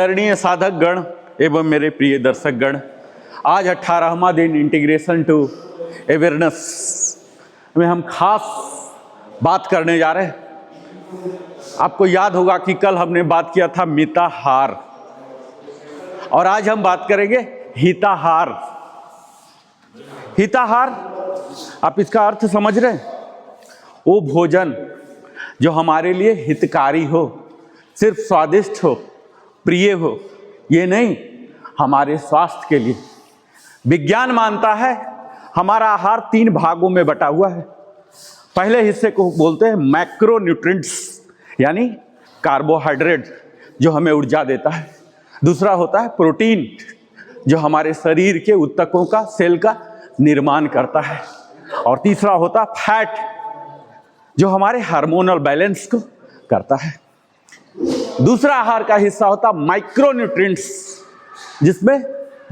आदरणीय साधक गण एवं मेरे प्रिय दर्शक गण, आज 18वां दिन इंटीग्रेशन टू अवेयरनेस में हम खास बात करने जा रहे हैं। आपको याद होगा कि कल हमने बात किया था मिताहार और आज हम बात करेंगे हिताहार। हिताहार, आप इसका अर्थ समझ रहे हैं? वो भोजन जो हमारे लिए हितकारी हो, सिर्फ स्वादिष्ट हो, प्रिय हो, ये नहीं, हमारे स्वास्थ्य के लिए। विज्ञान मानता है हमारा आहार 3 भागों में बटा हुआ है। पहले हिस्से को बोलते हैं मैक्रो न्यूट्रिएंट्स, यानी कार्बोहाइड्रेट जो हमें ऊर्जा देता है। दूसरा होता है प्रोटीन जो हमारे शरीर के ऊतकों का, सेल का निर्माण करता है। और तीसरा होता है फैट जो हमारे हार्मोनल बैलेंस को करता है। दूसरा आहार का हिस्सा होता माइक्रो न्यूट्रिएंट्स जिसमें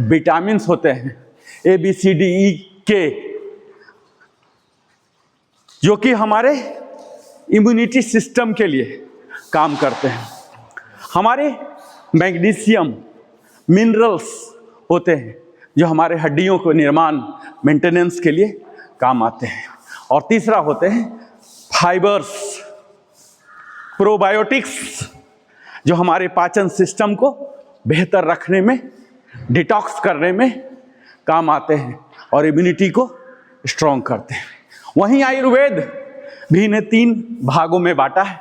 विटामिन होते हैं ABCDE जो कि हमारे इम्यूनिटी सिस्टम के लिए काम करते हैं। हमारे मैग्नीशियम मिनरल्स होते हैं जो हमारे हड्डियों को निर्माण मेंटेनेंस के लिए काम आते हैं। और तीसरा होते हैं फाइबर्स, प्रोबायोटिक्स जो हमारे पाचन सिस्टम को बेहतर रखने में, डिटॉक्स करने में काम आते हैं और इम्यूनिटी को स्ट्रॉन्ग करते हैं। वहीं आयुर्वेद भी इन्हें 3 भागों में बांटा है।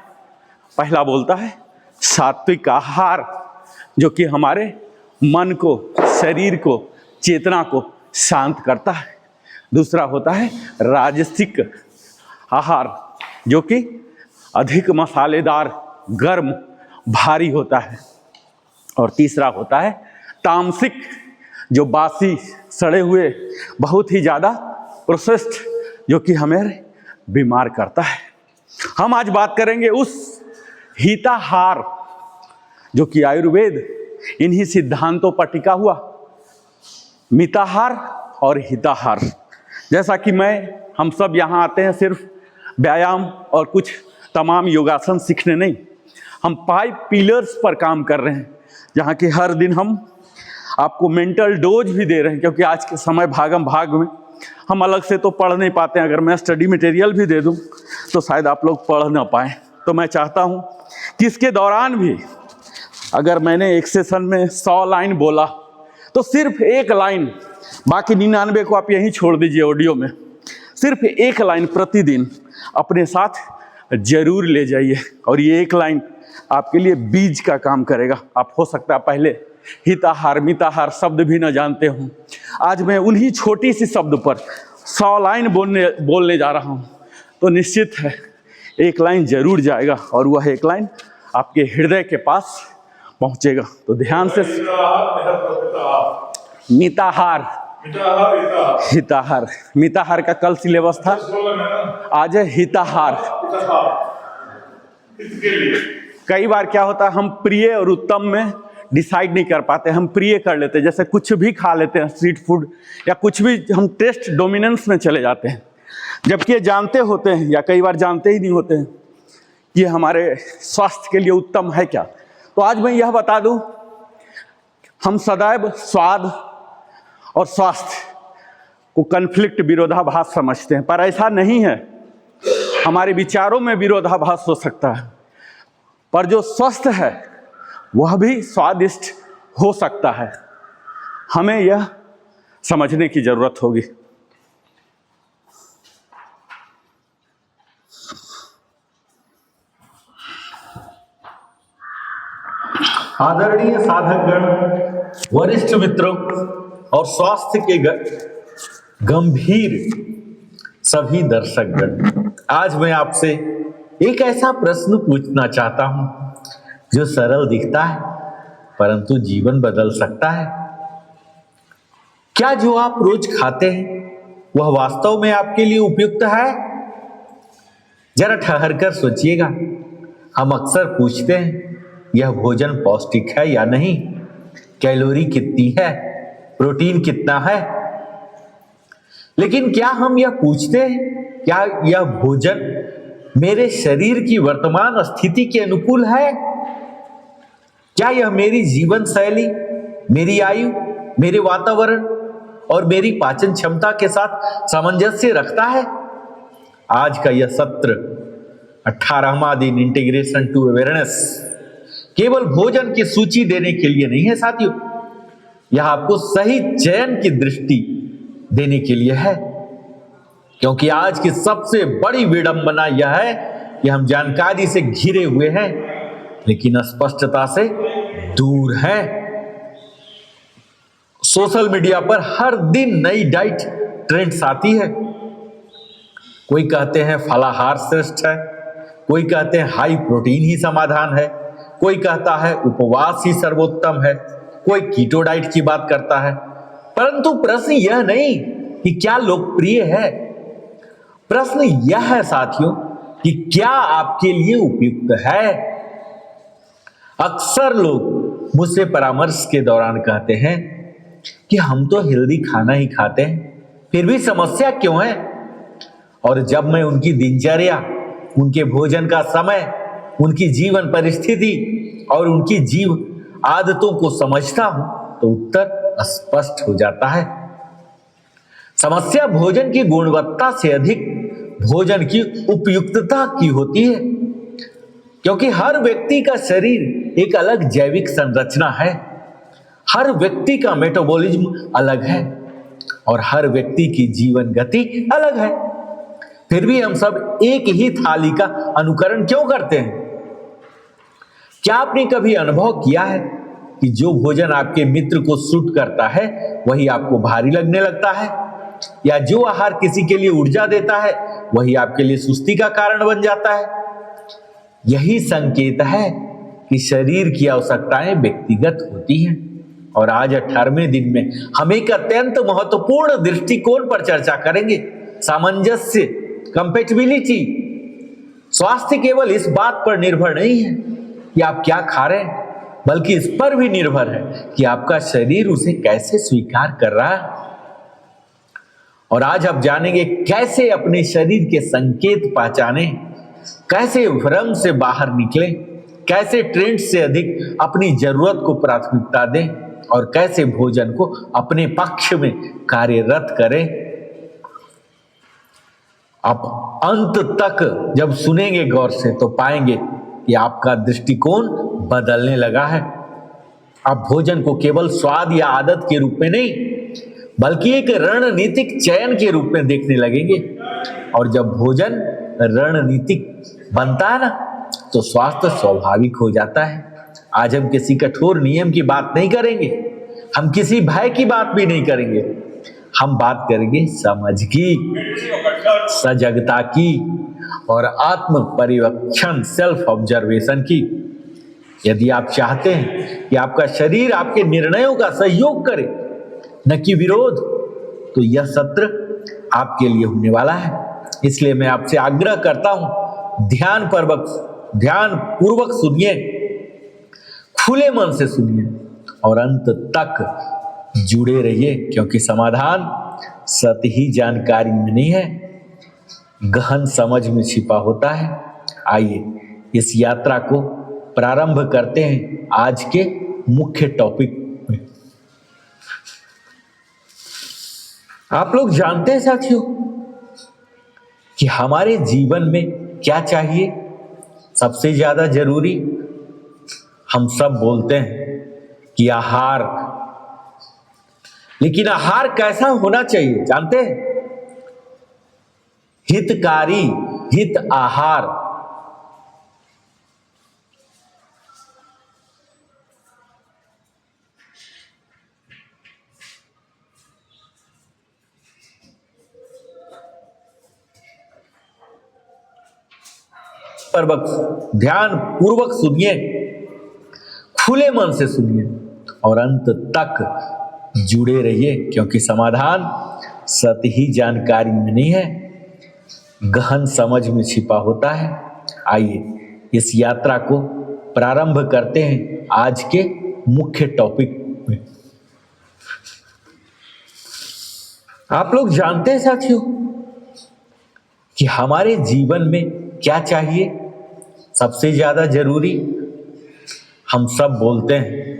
पहला बोलता है सात्विक आहार जो कि हमारे मन को, शरीर को, चेतना को शांत करता है। दूसरा होता है राजसिक आहार जो कि अधिक मसालेदार, गर्म, भारी होता है। और तीसरा होता है तामसिक जो बासी, सड़े हुए, बहुत ही ज़्यादा प्रोसेस्ड जो कि हमें बीमार करता है। हम आज बात करेंगे उस हिताहार जो कि आयुर्वेद इन्हीं सिद्धांतों पर टिका हुआ, मिताहार और हिताहार। जैसा कि हम सब यहाँ आते हैं सिर्फ व्यायाम और कुछ तमाम योगासन सीखने नहीं, हम 5 पिलर्स पर काम कर रहे हैं जहाँ कि हर दिन हम आपको मेंटल डोज भी दे रहे हैं, क्योंकि आज के समय भागम भाग में हम अलग से तो पढ़ नहीं पाते हैं। अगर मैं स्टडी मटेरियल भी दे दूं तो शायद आप लोग पढ़ ना पाएँ। तो मैं चाहता हूं कि इसके दौरान भी अगर मैंने एक सेशन में 100 लाइन बोला तो सिर्फ 1 लाइन, बाकी 99 को आप यहीं छोड़ दीजिए ऑडियो में, सिर्फ 1 लाइन प्रतिदिन अपने साथ जरूर ले जाइए। और ये 1 लाइन आपके लिए बीज का काम करेगा। आप हो सकता है पहले हिताहार, मिताहार शब्द भी न जानते हों। आज मैं उन्हीं छोटी सी शब्द पर 100 लाइन बोलने जा रहा हूँ, तो निश्चित है 1 लाइन जरूर जाएगा और वह 1 लाइन आपके हृदय के पास पहुँचेगा। तो ध्यान से मिताहार, हिताहार। मिताहार का कल सिलेबस था, आज है हिताहार। कई बार क्या होता है हम प्रिय और उत्तम में डिसाइड नहीं कर पाते, हम प्रिय कर लेते हैं, जैसे कुछ भी खा लेते हैं, स्ट्रीट फूड या कुछ भी, हम टेस्ट डोमिनेंस में चले जाते हैं, जबकि ये जानते होते हैं या कई बार जानते ही नहीं होते हैं कि हमारे स्वास्थ्य के लिए उत्तम है क्या। तो आज मैं यह बता दूं, हम सदैव स्वाद और स्वास्थ्य को कन्फ्लिक्ट, विरोधाभास समझते हैं, पर ऐसा नहीं है। हमारे विचारों में विरोधाभास हो सकता है, पर जो स्वस्थ है वह भी स्वादिष्ट हो सकता है। हमें यह समझने की जरूरत होगी। आदरणीय साधकगण, वरिष्ठ मित्रों और स्वास्थ्य के गंभीर सभी दर्शकगण, आज मैं आपसे एक ऐसा प्रश्न पूछना चाहता हूं जो सरल दिखता है परंतु जीवन बदल सकता है। क्या जो आप रोज खाते हैं वह वास्तव में आपके लिए उपयुक्त है? जरा ठहर कर सोचिएगा। हम अक्सर पूछते हैं यह भोजन पौष्टिक है या नहीं, कैलोरी कितनी है, प्रोटीन कितना है, लेकिन क्या हम यह पूछते हैं क्या यह भोजन मेरे शरीर की वर्तमान स्थिति के अनुकूल है? क्या यह मेरी जीवन शैली, मेरी आयु, मेरे वातावरण और मेरी पाचन क्षमता के साथ सामंजस्य रखता है? आज का यह सत्र 18वां दिन इंटीग्रेशन टू अवेयरनेस केवल भोजन की सूची देने के लिए नहीं है साथियों, यह आपको सही चयन की दृष्टि देने के लिए है। क्योंकि आज की सबसे बड़ी विडंबना यह है कि हम जानकारी से घिरे हुए हैं लेकिन स्पष्टता से दूर हैं। सोशल मीडिया पर हर दिन नई डाइट ट्रेंड्स आती है। कोई कहते हैं फलाहार श्रेष्ठ है, कोई कहते हैं हाई प्रोटीन ही समाधान है, कोई कहता है उपवास ही सर्वोत्तम है, कोई कीटो डाइट की बात करता है। परंतु प्रश्न यह नहीं कि क्या लोकप्रिय है, प्रश्न यह है साथियों कि क्या आपके लिए उपयुक्त है। अक्सर लोग मुझसे परामर्श के दौरान कहते हैं कि हम तो हेल्दी खाना ही खाते हैं, फिर भी समस्या क्यों है। और जब मैं उनकी दिनचर्या, उनके भोजन का समय, उनकी जीवन परिस्थिति और उनकी जीव आदतों को समझता हूं तो उत्तर स्पष्ट हो जाता है। समस्या भोजन की गुणवत्ता से अधिक भोजन की उपयुक्तता की होती है। क्योंकि हर व्यक्ति का शरीर एक अलग जैविक संरचना है, हर व्यक्ति का मेटाबॉलिज्म अलग है और हर व्यक्ति की जीवन गति अलग है। फिर भी हम सब एक ही थाली का अनुकरण क्यों करते हैं? क्या आपने कभी अनुभव किया है कि जो भोजन आपके मित्र को सूट करता है वही आपको भारी लगने लगता है, या जो आहार किसी के लिए ऊर्जा देता है वही आपके लिए सुस्ती का कारण बन जाता है? यही संकेत है कि शरीर की आवश्यकताएं व्यक्तिगत होती हैं। और आज 18वें दिन में हम एक अत्यंत महत्वपूर्ण दृष्टिकोण पर चर्चा करेंगे, सामंजस्य, कंपैटिबिलिटी। स्वास्थ्य केवल इस बात पर निर्भर नहीं है कि आप क्या खा रहे हैं, बल्कि इस पर भी निर्भर है कि आपका शरीर उसे कैसे स्वीकार कर रहा है। और आज आप जानेंगे कैसे अपने शरीर के संकेत पहचाने, कैसे भ्रम से बाहर निकलें, कैसे ट्रेंड से अधिक अपनी जरूरत को प्राथमिकता दें और कैसे भोजन को अपने पक्ष में कार्यरत करें। आप अंत तक जब सुनेंगे गौर से तो पाएंगे कि आपका दृष्टिकोण बदलने लगा है। आप भोजन को केवल स्वाद या आदत के रूप में नहीं, बल्कि एक रणनीतिक चयन के रूप में देखने लगेंगे। और जब भोजन रणनीतिक बनता है ना, तो स्वास्थ्य स्वाभाविक हो जाता है। आज हम किसी कठोर नियम की बात नहीं करेंगे, हम किसी भय की बात भी नहीं करेंगे, हम बात करेंगे समझ की, सजगता की और आत्म परिवक्षण, सेल्फ ऑब्जर्वेशन की। यदि आप चाहते हैं कि आपका शरीर आपके निर्णयों का सहयोग करे, न कि विरोध, तो यह सत्र आपके लिए होने वाला है। इसलिए मैं आपसे आग्रह करता हूं, ध्यान पूर्वक सुनिए, खुले मन से सुनिए और अंत तक जुड़े रहिए, क्योंकि समाधान सतही जानकारी में नहीं है, गहन समझ में छिपा होता है। आइए इस यात्रा को प्रारंभ करते हैं आज के मुख्य टॉपिक में। आप लोग जानते हैं साथियों कि हमारे जीवन में क्या चाहिए सबसे ज्यादा जरूरी? हम सब बोलते हैं कि आहार, लेकिन आहार कैसा होना चाहिए जानते हैं? हितकारी, हित आहार। ध्यान पूर्वक सुनिए, खुले मन से सुनिए और अंत तक जुड़े रहिए, क्योंकि समाधान सतही जानकारी में नहीं है, गहन समझ में छिपा होता है। आइए इस यात्रा को प्रारंभ करते हैं आज के मुख्य टॉपिक में। आप लोग जानते हैं साथियों कि हमारे जीवन में क्या चाहिए सबसे ज्यादा जरूरी? हम सब बोलते हैं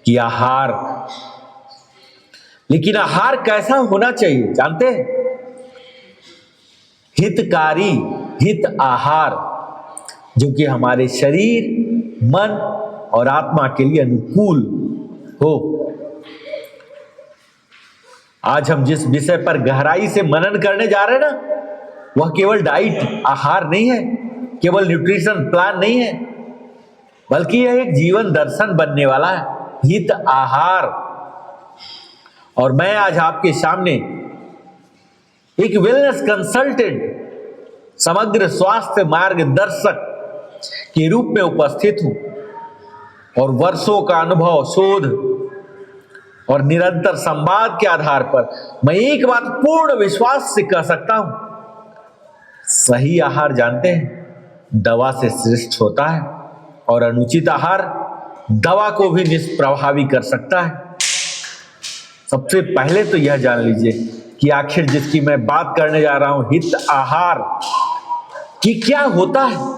कि आहार, लेकिन आहार कैसा होना चाहिए जानते हैं? हितकारी हित आहार, जो कि हमारे शरीर, मन और आत्मा के लिए अनुकूल हो। आज हम जिस विषय पर गहराई से मनन करने जा रहे हैं ना, वह केवल डाइट आहार नहीं है, केवल न्यूट्रिशन प्लान नहीं है, बल्कि यह एक जीवन दर्शन बनने वाला है, हित आहार। और मैं आज आपके सामने एक वेलनेस कंसल्टेंट, समग्र स्वास्थ्य मार्गदर्शक के रूप में उपस्थित हूं और वर्षों का अनुभव, शोध और निरंतर संवाद के आधार पर मैं एक बात पूर्ण विश्वास से कह सकता हूं, सही आहार जानते हैं दवा से श्रेष्ठ होता है, और अनुचित आहार दवा को भी निष्प्रभावी कर सकता है। सबसे पहले तो यह जान लीजिए कि आखिर जिसकी मैं बात करने जा रहा हूं, हित आहार, कि क्या होता है।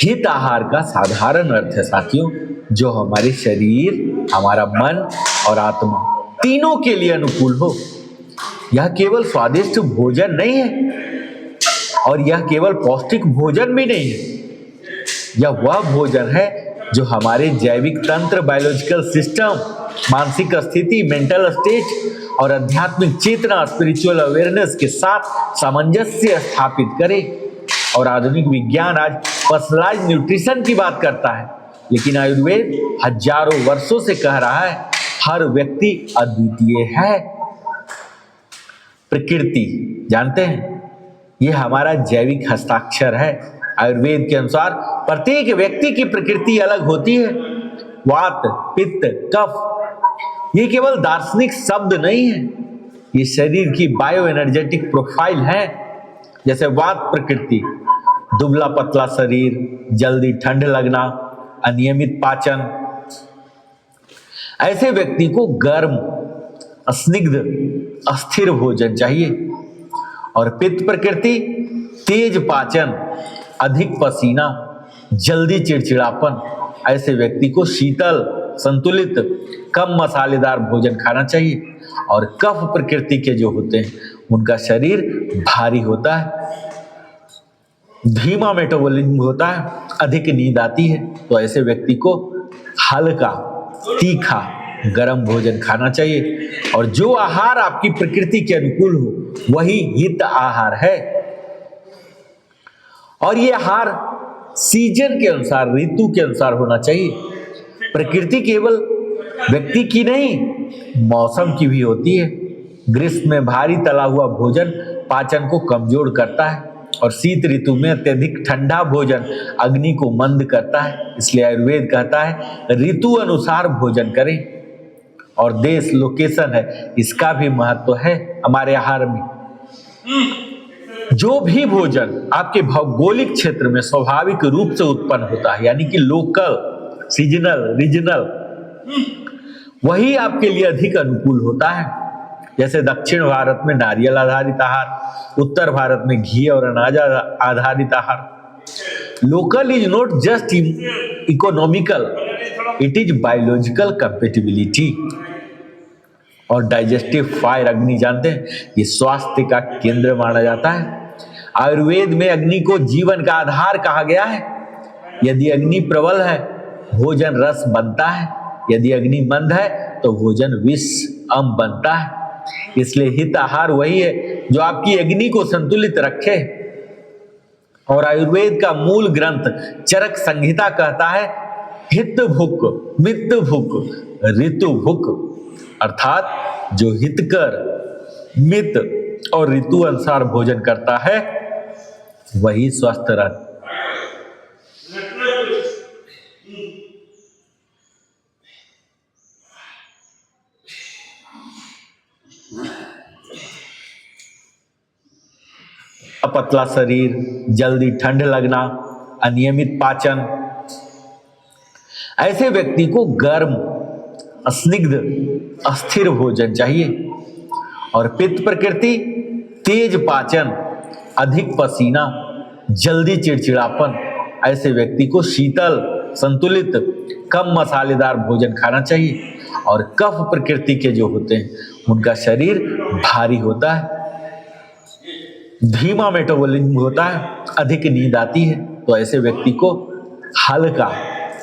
हित आहार का साधारण अर्थ है साथियों, जो हमारे शरीर, हमारा मन और आत्मा तीनों के लिए अनुकूल हो। यह केवल स्वादिष्ट भोजन नहीं है और यह केवल पौष्टिक भोजन भी नहीं है। यह वह भोजन है जो हमारे जैविक तंत्र, बायोलॉजिकल सिस्टम, मानसिक स्थिति, मेंटल स्टेट और आध्यात्मिक चेतना, स्पिरिचुअल अवेयरनेस के साथ सामंजस्य स्थापित करे। और आधुनिक विज्ञान आज पर्सनलाइज्ड न्यूट्रिशन की बात करता है, लेकिन आयुर्वेद हजारों वर्षों से कह रहा है हर व्यक्ति अद्वितीय है। प्रकृति जानते हैं, यह हमारा जैविक हस्ताक्षर है। आयुर्वेद के अनुसार प्रत्येक व्यक्ति की प्रकृति अलग होती है। वात, पित्त, कफ ये केवल दार्शनिक शब्द नहीं है, ये शरीर की बायो एनर्जेटिक प्रोफाइल है। जैसे वात प्रकृति, दुबला पतला शरीर, जल्दी ठंड लगना, अनियमित पाचन, ऐसे व्यक्ति को गर्म, स्निग्ध, अस्थिर भोजन चाहिए। और पित्त प्रकृति, तेज पाचन, अधिक पसीना, जल्दी चिड़चिड़ापन, ऐसे व्यक्ति को शीतल, संतुलित, कम मसालेदार भोजन खाना चाहिए। और कफ प्रकृति के जो होते हैं उनका शरीर भारी होता है, धीमा मेटाबॉलिज्म होता है, अधिक नींद आती है, तो ऐसे व्यक्ति को हल्का, तीखा, गर्म भोजन खाना चाहिए। और जो आहार आपकी प्रकृति के अनुकूल हो वही हित आहार है। और ये आहार सीजन के अनुसार, ऋतु के अनुसार होना चाहिए। प्रकृति केवल व्यक्ति की नहीं, मौसम की भी होती है। ग्रीष्म में भारी तला हुआ भोजन पाचन को कमजोर करता है और शीत ऋतु में अत्यधिक ठंडा भोजन अग्नि को मंद करता है। इसलिए आयुर्वेद कहता है ऋतु अनुसार भोजन करें। और देश, लोकेशन है, इसका भी महत्व है हमारे आहार में। जो भी भोजन आपके भौगोलिक क्षेत्र में स्वाभाविक रूप से उत्पन्न होता है, यानी कि लोकल, सीजनल, रीजनल, वही आपके लिए अधिक अनुकूल होता है। जैसे दक्षिण भारत में नारियल आधारित आहार, उत्तर भारत में घी और अनाज आधारित आहार। Local is not just economical, it is biological compatibility. और डाइजेस्टिव फायर, अग्नि जानते हैं, ये स्वास्थ्य का केंद्र माना जाता है। आयुर्वेद में अग्नि को जीवन का आधार कहा गया है। यदि अग्नि प्रबल है, भोजन रस बनता है, यदि अग्नि मंद है तो भोजन विष, अम्ल बनता है। इसलिए हित आहार वही है जो आपकी अग्नि को संतुलित रखे। और आयुर्वेद का मूल ग्रंथ चरक संहिता कहता है हित भुक, मित भुक, ऋतु भुक, अर्थात जो हितकर, मित और ऋतु अनुसार भोजन करता है वही स्वस्थ रहता है। पतला शरीर, जल्दी ठंड लगना, अनियमित पाचन, ऐसे व्यक्ति को गर्म, स्निग्ध, अस्थिर भोजन चाहिए। और पित्त प्रकृति, तेज पाचन, अधिक पसीना, जल्दी चिड़चिड़ापन, ऐसे व्यक्ति को शीतल, संतुलित कम मसालेदार भोजन खाना चाहिए। और कफ प्रकृति के जो होते हैं उनका शरीर भारी होता है, धीमा मेटाबॉलिज्म होता है, अधिक नींद आती है, तो ऐसे व्यक्ति को हल्का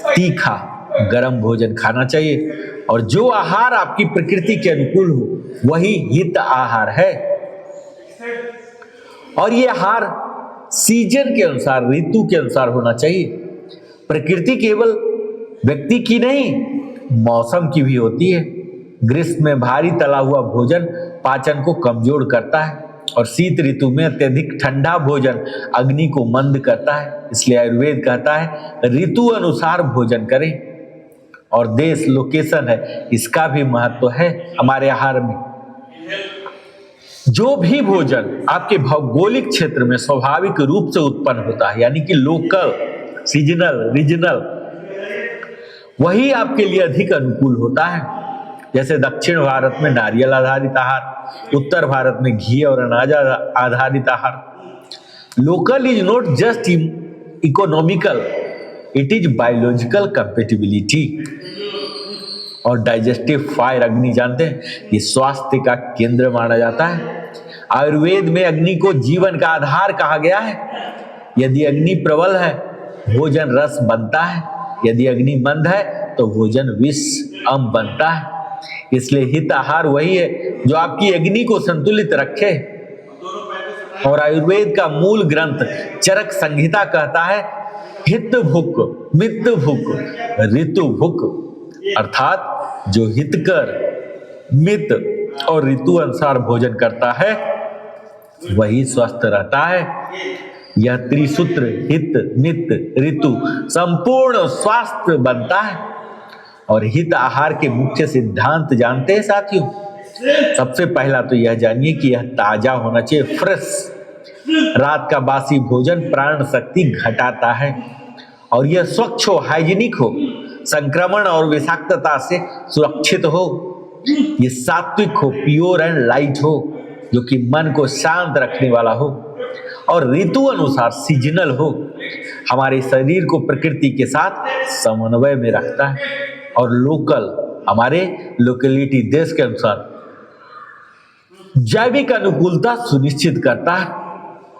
तीखा गर्म भोजन खाना चाहिए। और जो आहार आपकी प्रकृति के अनुकूल हो वही हित आहार है। और ये आहार सीजन के अनुसार, ऋतु के अनुसार होना चाहिए। प्रकृति केवल व्यक्ति की नहीं, मौसम की भी होती है। ग्रीष्म में भारी तला हुआ भोजन पाचन को कमजोर करता है और शीत ऋतु में अत्यधिक ठंडा भोजन अग्नि को मंद करता है। इसलिए आयुर्वेद कहता है ऋतु अनुसार भोजन करें। और देश, लोकेशन है, इसका भी महत्व है हमारे आहार में। जो भी भोजन आपके भौगोलिक क्षेत्र में स्वाभाविक रूप से उत्पन्न होता है, यानी कि लोकल, सीजनल, रीजनल, वही आपके लिए अधिक अनुकूल होता है। जैसे दक्षिण भारत में नारियल आधारित आहार, उत्तर भारत में घी और अनाज आधारित आहार। Local is not just economical, it is biological compatibility. और डाइजेस्टिव फायर, अग्नि जानते हैं, ये स्वास्थ्य का केंद्र माना जाता है। आयुर्वेद में अग्नि को जीवन का आधार कहा गया है। यदि अग्नि प्रबल है भोजन रस बनता है, यदि अग्नि मंद है तो भोजन विष अम्ल बनता है। इसलिए हित आहार वही है जो आपकी अग्नि को संतुलित रखे। और आयुर्वेद का मूल ग्रंथ चरक संहिता कहता है हित भुक मित भुक ऋतु भुक, अर्थात जो हितकर, मित और ऋतु अनुसार भोजन करता है वही स्वस्थ रहता है। यह त्रिसूत्र हित मित ऋतु संपूर्ण स्वास्थ्य बनता है। और हित आहार के मुख्य सिद्धांत जानते हैं साथियों? सबसे पहला तो यह जानिए कि यह ताजा होना चाहिए, फ्रेश। रात का बासी भोजन प्राण शक्ति घटाता है। और यह स्वच्छ हो, हाइजीनिक हो, संक्रमण और विषाक्तता से सुरक्षित हो। ये सात्विक हो, प्योर एंड लाइट हो, जो कि मन को शांत रखने वाला हो। और ऋतु अनुसार सीजनल हो, हमारे शरीर को प्रकृति के साथ समन्वय में रखता है। और लोकल, हमारे लोकेलिटी, देश के अनुसार जैविक अनुकूलता सुनिश्चित करता है।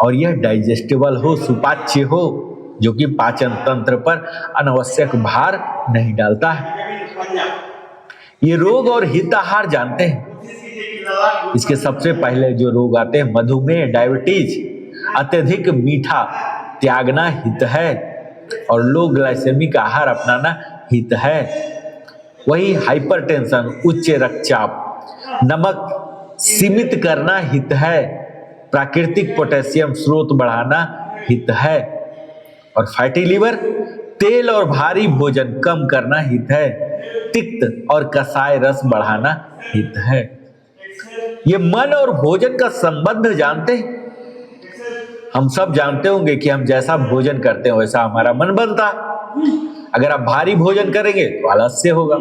और यह डाइजेस्टेबल हो, सुपाच्य हो, जो कि पाचन तंत्र पर अनावश्यक भार नहीं डालता है। ये रोग और हित आहार जानते हैं। इसके सबसे पहले जो रोग आते हैं मधुमेह, डायबिटीज, अत्यधिक मीठा त्यागना हित है। और लो ग्लाइसेमिक आहार अपनाना हित है। वही हाइपरटेंशन, उच्च रक्तचाप, नमक सीमित करना हित है। प्राकृतिक पोटेशियम स्रोत बढ़ाना हित है। और फैटी लिवर, तेल और भारी भोजन कम करना हित है। तिक्त और कसाय रस बढ़ाना हित है। ये मन और भोजन का संबंध जानते हैं? हम सब जानते होंगे कि हम जैसा भोजन करते हैं वैसा हमारा मन बनता है। अगर आप भारी भोजन करेंगे तो आलस्य होगा,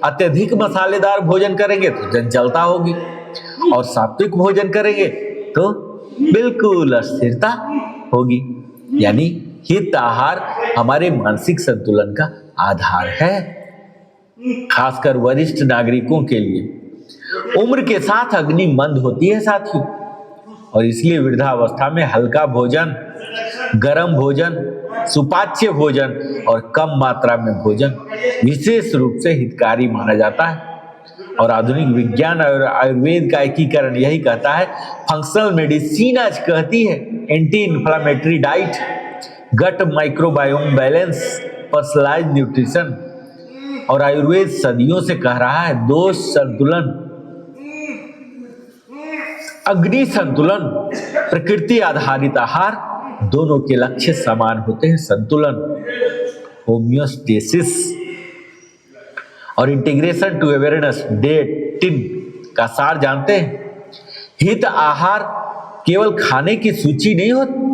अत्यधिक मसालेदार भोजन करेंगे तो चंचलता होगी, और सात्विक भोजन करेंगे तो बिल्कुल स्थिरता होगी। यानी हित आहार हमारे मानसिक संतुलन का आधार है, खासकर वरिष्ठ नागरिकों के लिए। उम्र के साथ अग्नि मंद होती है साथियों, और इसलिए वृद्धावस्था में हल्का भोजन, गर्म भोजन, सुपाच्य भोजन और कम मात्रा में भोजन विशेष रूप से हितकारी माना जाता है। और आधुनिक विज्ञान और आयुर्वेद का एकीकरण यही कहता है। फंक्शनल मेडिसिन आज कहती है anti inflammatory diet, gut microbiome balance, personalised nutrition. और आयुर्वेद सदियों से कह रहा है दोष संतुलन, अग्नि संतुलन, प्रकृति आधारित आहार, दोनों के लक्ष्य समान होते हैं, संतुलन, होम्योस्टेसिस। और इंटीग्रेशन टू अवेयरनेस, डे 3 का सार जानते हैं? हित आहार केवल खाने की सूची नहीं होती,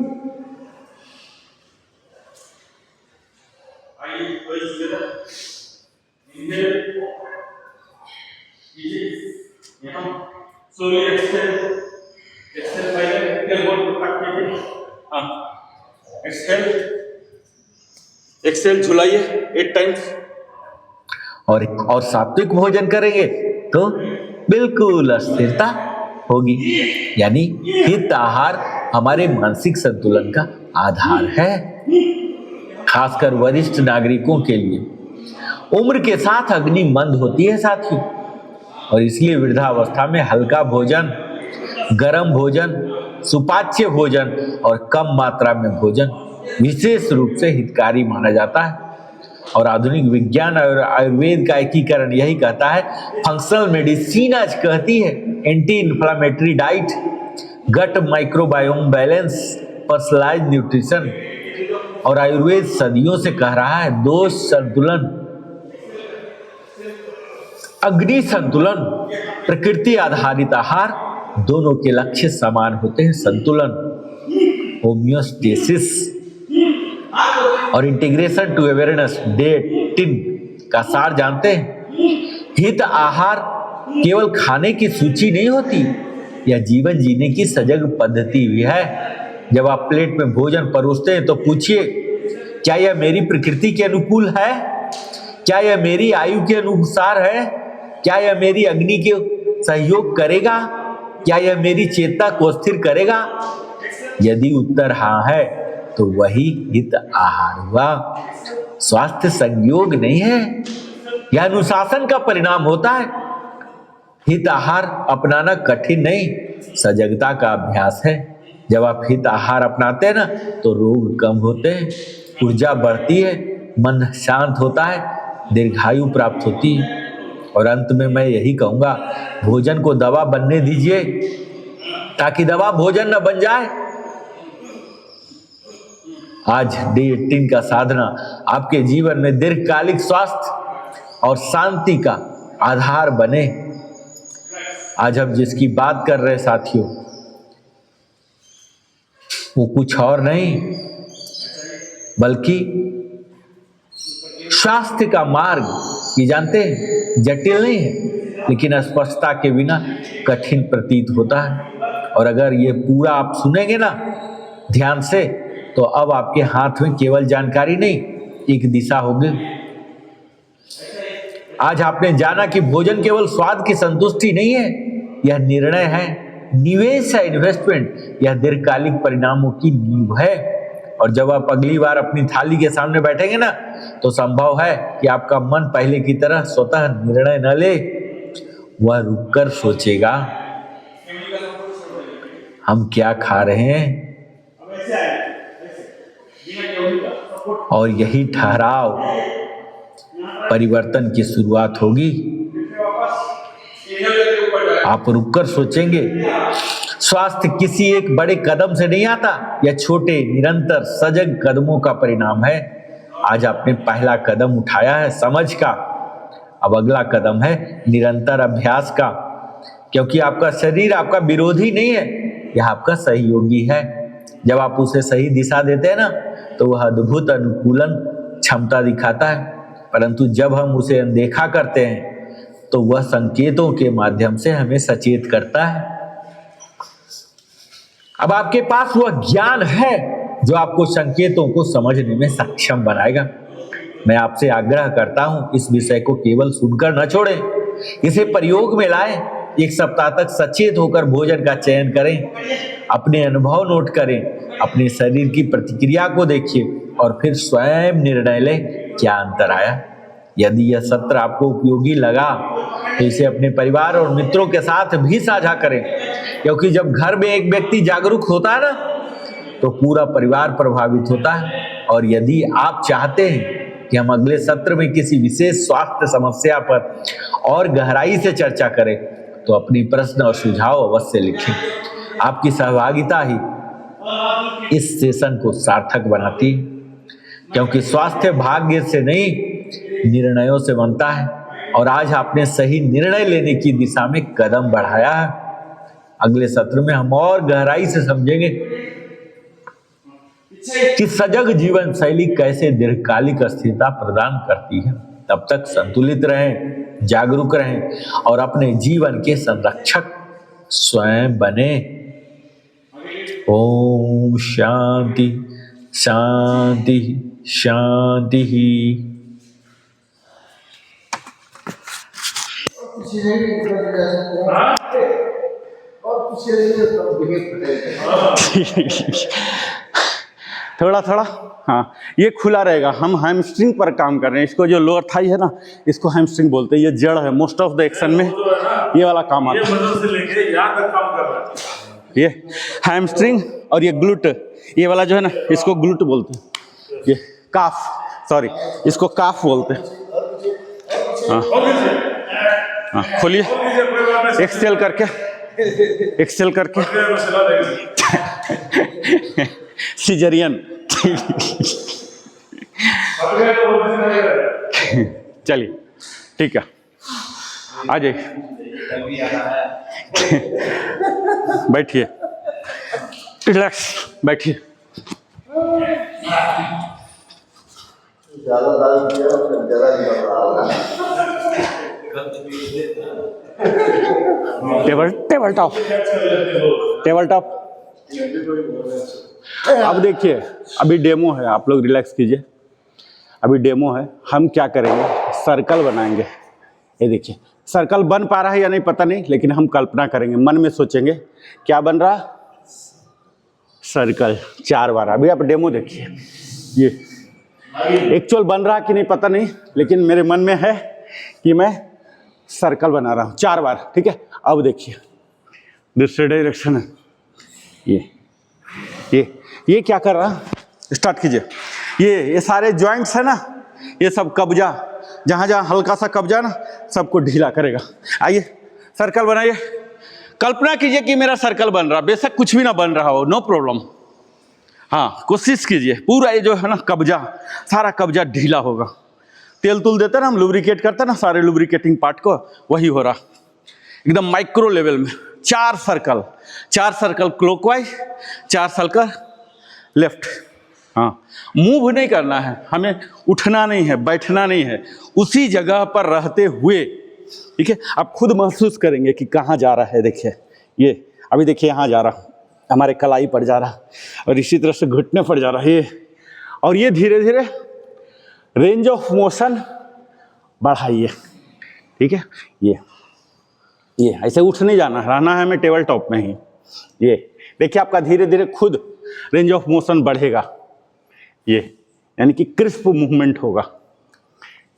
एक्सेल झुलाइए 8 टाइम्स। और सात्विक भोजन करेंगे तो बिल्कुल स्थिरता होगी। यानी हित आहार हमारे मानसिक संतुलन का आधार है, खासकर वरिष्ठ नागरिकों के लिए। उम्र के साथ अग्नि मंद होती है साथियों, और इसलिए वृद्धावस्था में हल्का भोजन, गर्म भोजन, सुपाच्य भोजन और कम मात्रा में भोजन विशेष रूप से हितकारी माना जाता है। और आधुनिक विज्ञान और आयुर्वेद का एकीकरण यही कहता है, फंक्शनल मेडिसिन आज कहती है anti inflammatory diet, gut microbiome balance, personalised nutrition. और आयुर्वेद सदियों से कह रहा है दोष संतुलन, अग्नि संतुलन, प्रकृति आधारित आहार दोनों के लक्ष्य समान होते हैं, संतुलन, होम्योस्टेसिस। और इंटीग्रेशन टू अवेयरनेस डे 10 का सार जानते हैं? हित आहार केवल खाने की सूची नहीं होती, यह जीवन जीने की सजग पद्धति भी है। जब आप प्लेट में भोजन परोसते हैं तो पूछिए, क्या यह मेरी प्रकृति के अनुकूल है? क्या यह मेरी आयु के अनुसार है? क्या यह मेरी अग्नि के सहयोग करेगा? क्या यह मेरी चेतना को स्थिर करेगा? यदि उत्तर हाँ है तो वही हित आहार हुआ। स्वास्थ्य संयोग नहीं है, यह अनुशासन का परिणाम होता है। हित आहार अपनाना कठिन नहीं, सजगता का अभ्यास है। जब आप हित आहार अपनाते हैं ना तो रोग कम होते हैं, ऊर्जा बढ़ती है, मन शांत होता है, दीर्घायु प्राप्त होती है। और अंत में मैं यही कहूंगा, भोजन को दवा बनने दीजिए ताकि दवा भोजन न बन जाए। आज डे 18 का साधना आपके जीवन में दीर्घकालिक स्वास्थ्य और शांति का आधार बने। आज हम जिसकी बात कर रहे साथियों, वो कुछ और नहीं बल्कि स्वास्थ्य का मार्ग। ये जानते हैं जटिल नहीं है, लेकिन स्पष्टता के बिना कठिन प्रतीत होता है। और अगर ये पूरा आप सुनेंगे ना ध्यान से, तो अब आपके हाथ में केवल जानकारी नहीं, एक दिशा होगी। आज आपने जाना कि भोजन केवल स्वाद की संतुष्टि नहीं है, यह निर्णय है, निवेश है, इन्वेस्टमेंट। यह दीर्घकालिक परिणामों की नींव है। और जब आप अगली बार अपनी थाली के सामने बैठेंगे ना, तो संभव है कि आपका मन पहले की तरह स्वतः निर्णय न ले, वह रुककर सोचेगा हम क्या खा रहे हैं। और यही ठहराव परिवर्तन की शुरुआत होगी। आप रुककर सोचेंगे। स्वास्थ्य किसी एक बड़े कदम से नहीं आता, यह छोटे निरंतर सजग कदमों का परिणाम है। आज आपने पहला कदम उठाया है समझ का, अब अगला कदम है निरंतर अभ्यास का। क्योंकि आपका शरीर आपका विरोधी नहीं है, यह आपका सहयोगी है। जब आप उसे सही दिशा देते हैं ना, तो वह अद्भुत अनुकूलन क्षमता दिखाता है। परंतु जब हम उसे अनदेखा करते हैं तो वह संकेतों के माध्यम से हमें सचेत करता है। अब आपके पास वह ज्ञान है जो आपको संकेतों को समझने में सक्षम बनाएगा। मैं आपसे आग्रह करता हूं, इस विषय को केवल सुनकर न छोड़ें, इसे प्रयोग में लाएं। 1 सप्ताह तक सचेत होकर भोजन का चयन करें, अपने अनुभव नोट करें, अपने शरीर की प्रतिक्रिया को देखिए और फिर स्वयं निर्णय लें क्या अंतर आया। यदि यह सत्र आपको उपयोगी लगा तो इसे अपने परिवार और मित्रों के साथ भी साझा करें, क्योंकि जब घर में एक व्यक्ति जागरूक होता है ना, तो पूरा परिवार प्रभावित होता है। और यदि आप चाहते हैं कि हम अगले सत्र में किसी विशेष स्वास्थ्य समस्या पर और गहराई से चर्चा करें, तो अपने प्रश्न और सुझाव अवश्य लिखें। आपकी सहभागिता ही इस सेशन को सार्थक बनाती है, क्योंकि स्वास्थ्य भाग्य से नहीं निर्णयों से बनता है। और आज आपने सही निर्णय लेने की दिशा में कदम बढ़ाया है। अगले सत्र में हम और गहराई से समझेंगे कि सजग जीवन शैली कैसे दीर्घकालिक स्थिरता प्रदान करती है। तब तक संतुलित रहें, जागरूक रहें और अपने जीवन के संरक्षक स्वयं बने। ओम शांति शांति शांति। थोड़ा थोड़ा, हाँ, ये खुला रहेगा। हम हैमस्ट्रिंग पर काम कर रहे हैं। इसको जो लोअर थाई है ना, इसको हैमस्ट्रिंग बोलते हैं। ये जड़ है। मोस्ट ऑफ द एक्शन में ये वाला काम आता है। से लेके यहाँ तक काम कर रहा है। ये हैमस्ट्रिंग और ये ग्लूट, ये वाला जो है ना, इसको ग्लूट बोलते हैं। ये काफ, सॉरी, इसको काफ बोलते हैं। हाँ हाँ, खोलिए, एक्सेल करके, एक्सेल करके, सिजरियन। चलिए, ठीक है, आ जाइए, बैठिए, रिलैक्स, बैठिए। Table table top, table top. अब देखिए, अभी डेमो है, आप लोग रिलैक्स कीजिए। अभी डेमो है। हम क्या करेंगे, सर्कल बनाएंगे। ये देखिए, सर्कल बन पा रहा है या नहीं पता नहीं, लेकिन हम कल्पना करेंगे, मन में सोचेंगे क्या बन रहा, सर्कल 4 बार। अभी आप डेमो देखिए, ये एक्चुअल बन रहा कि नहीं पता नहीं, लेकिन मेरे मन में है कि मैं सर्कल बना रहा हूँ 4 बार। ठीक है, अब देखिए, दूसरे डायरेक्शन है। ये क्या कर रहा, स्टार्ट कीजिए। ये सारे जॉइंट्स है ना, ये सब कब्जा, जहाँ जहाँ हल्का सा कब्जा ना, सबको ढीला करेगा। आइए, सर्कल बनाइए। कल्पना कीजिए कि मेरा सर्कल बन रहा, बेशक कुछ भी ना बन रहा हो, नो प्रॉब्लम। हाँ, कोशिश कीजिए, पूरा ये जो है ना कब्जा, सारा कब्जा ढीला होगा। तेल तुल देते ना हम, लुब्रिकेट करते ना सारे लुब्रिकेटिंग पार्ट को, वही हो रहा, एकदम माइक्रो लेवल में। 4 सर्कल क्लॉकवाइज, 4 सर्कल लेफ्ट। हाँ, मूव नहीं करना है हमें, उठना नहीं है, बैठना नहीं है, उसी जगह पर रहते हुए। ठीक है, आप खुद महसूस करेंगे कि कहाँ जा रहा है। देखिए, ये अभी देखिए, यहाँ जा रहा, हमारे कलाई पर जा रहा, और इसी तरह से घुटने पर जा रहा है ये। और ये धीरे धीरे रेंज ऑफ मोशन बढ़ाइए। ठीक है, ये ऐसे उठ नहीं जाना, रहना है हमें टेबल टॉप में ही। ये देखिए, आपका धीरे धीरे खुद रेंज ऑफ मोशन बढ़ेगा। ये यानी कि क्रिस्प मूवमेंट होगा।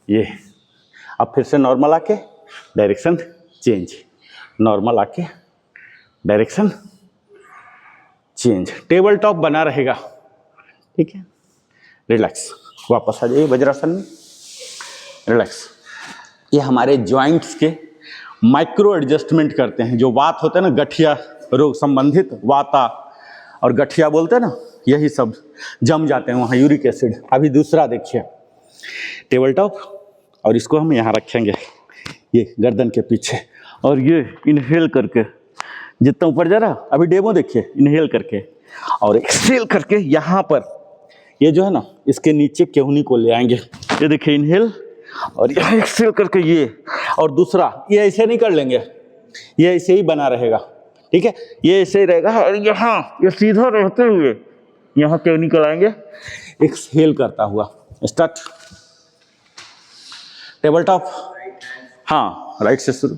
ये अब फिर से नॉर्मल आके डायरेक्शन चेंज, नॉर्मल आके डायरेक्शन चेंज, टेबल टॉप बना रहेगा। ठीक है, रिलैक्स, वापस आ जाइए वज्रासन में, रिलैक्स। ये हमारे जॉइंट्स के माइक्रो एडजस्टमेंट करते हैं। जो वात होता है ना, गठिया रोग संबंधित, वाता और गठिया बोलते हैं ना, यही सब जम जाते हैं वहाँ, यूरिक एसिड। अभी दूसरा देखिए, टेबल टॉप, और इसको हम यहाँ रखेंगे, ये गर्दन के पीछे, और ये इनहेल करके जितना ऊपर जा रहा, अभी डेमो देखिए, इनहेल करके और एक्सहेल करके यहाँ पर, ये जो है ना, इसके नीचे केहूनी को ले आएंगे। ये देखिए, इनहेल और यहाँ एक्सहेल करके ये, और दूसरा ये ऐसे नहीं कर लेंगे, ये ऐसे ही बना रहेगा। ठीक है, ये ऐसे ही रहेगा, और यहाँ ये सीधा रहते हुए यहाँ केहूनी को लाएंगे, एक्सहेल करता हुआ। Start, table top. हाँ, राइट से शुरू,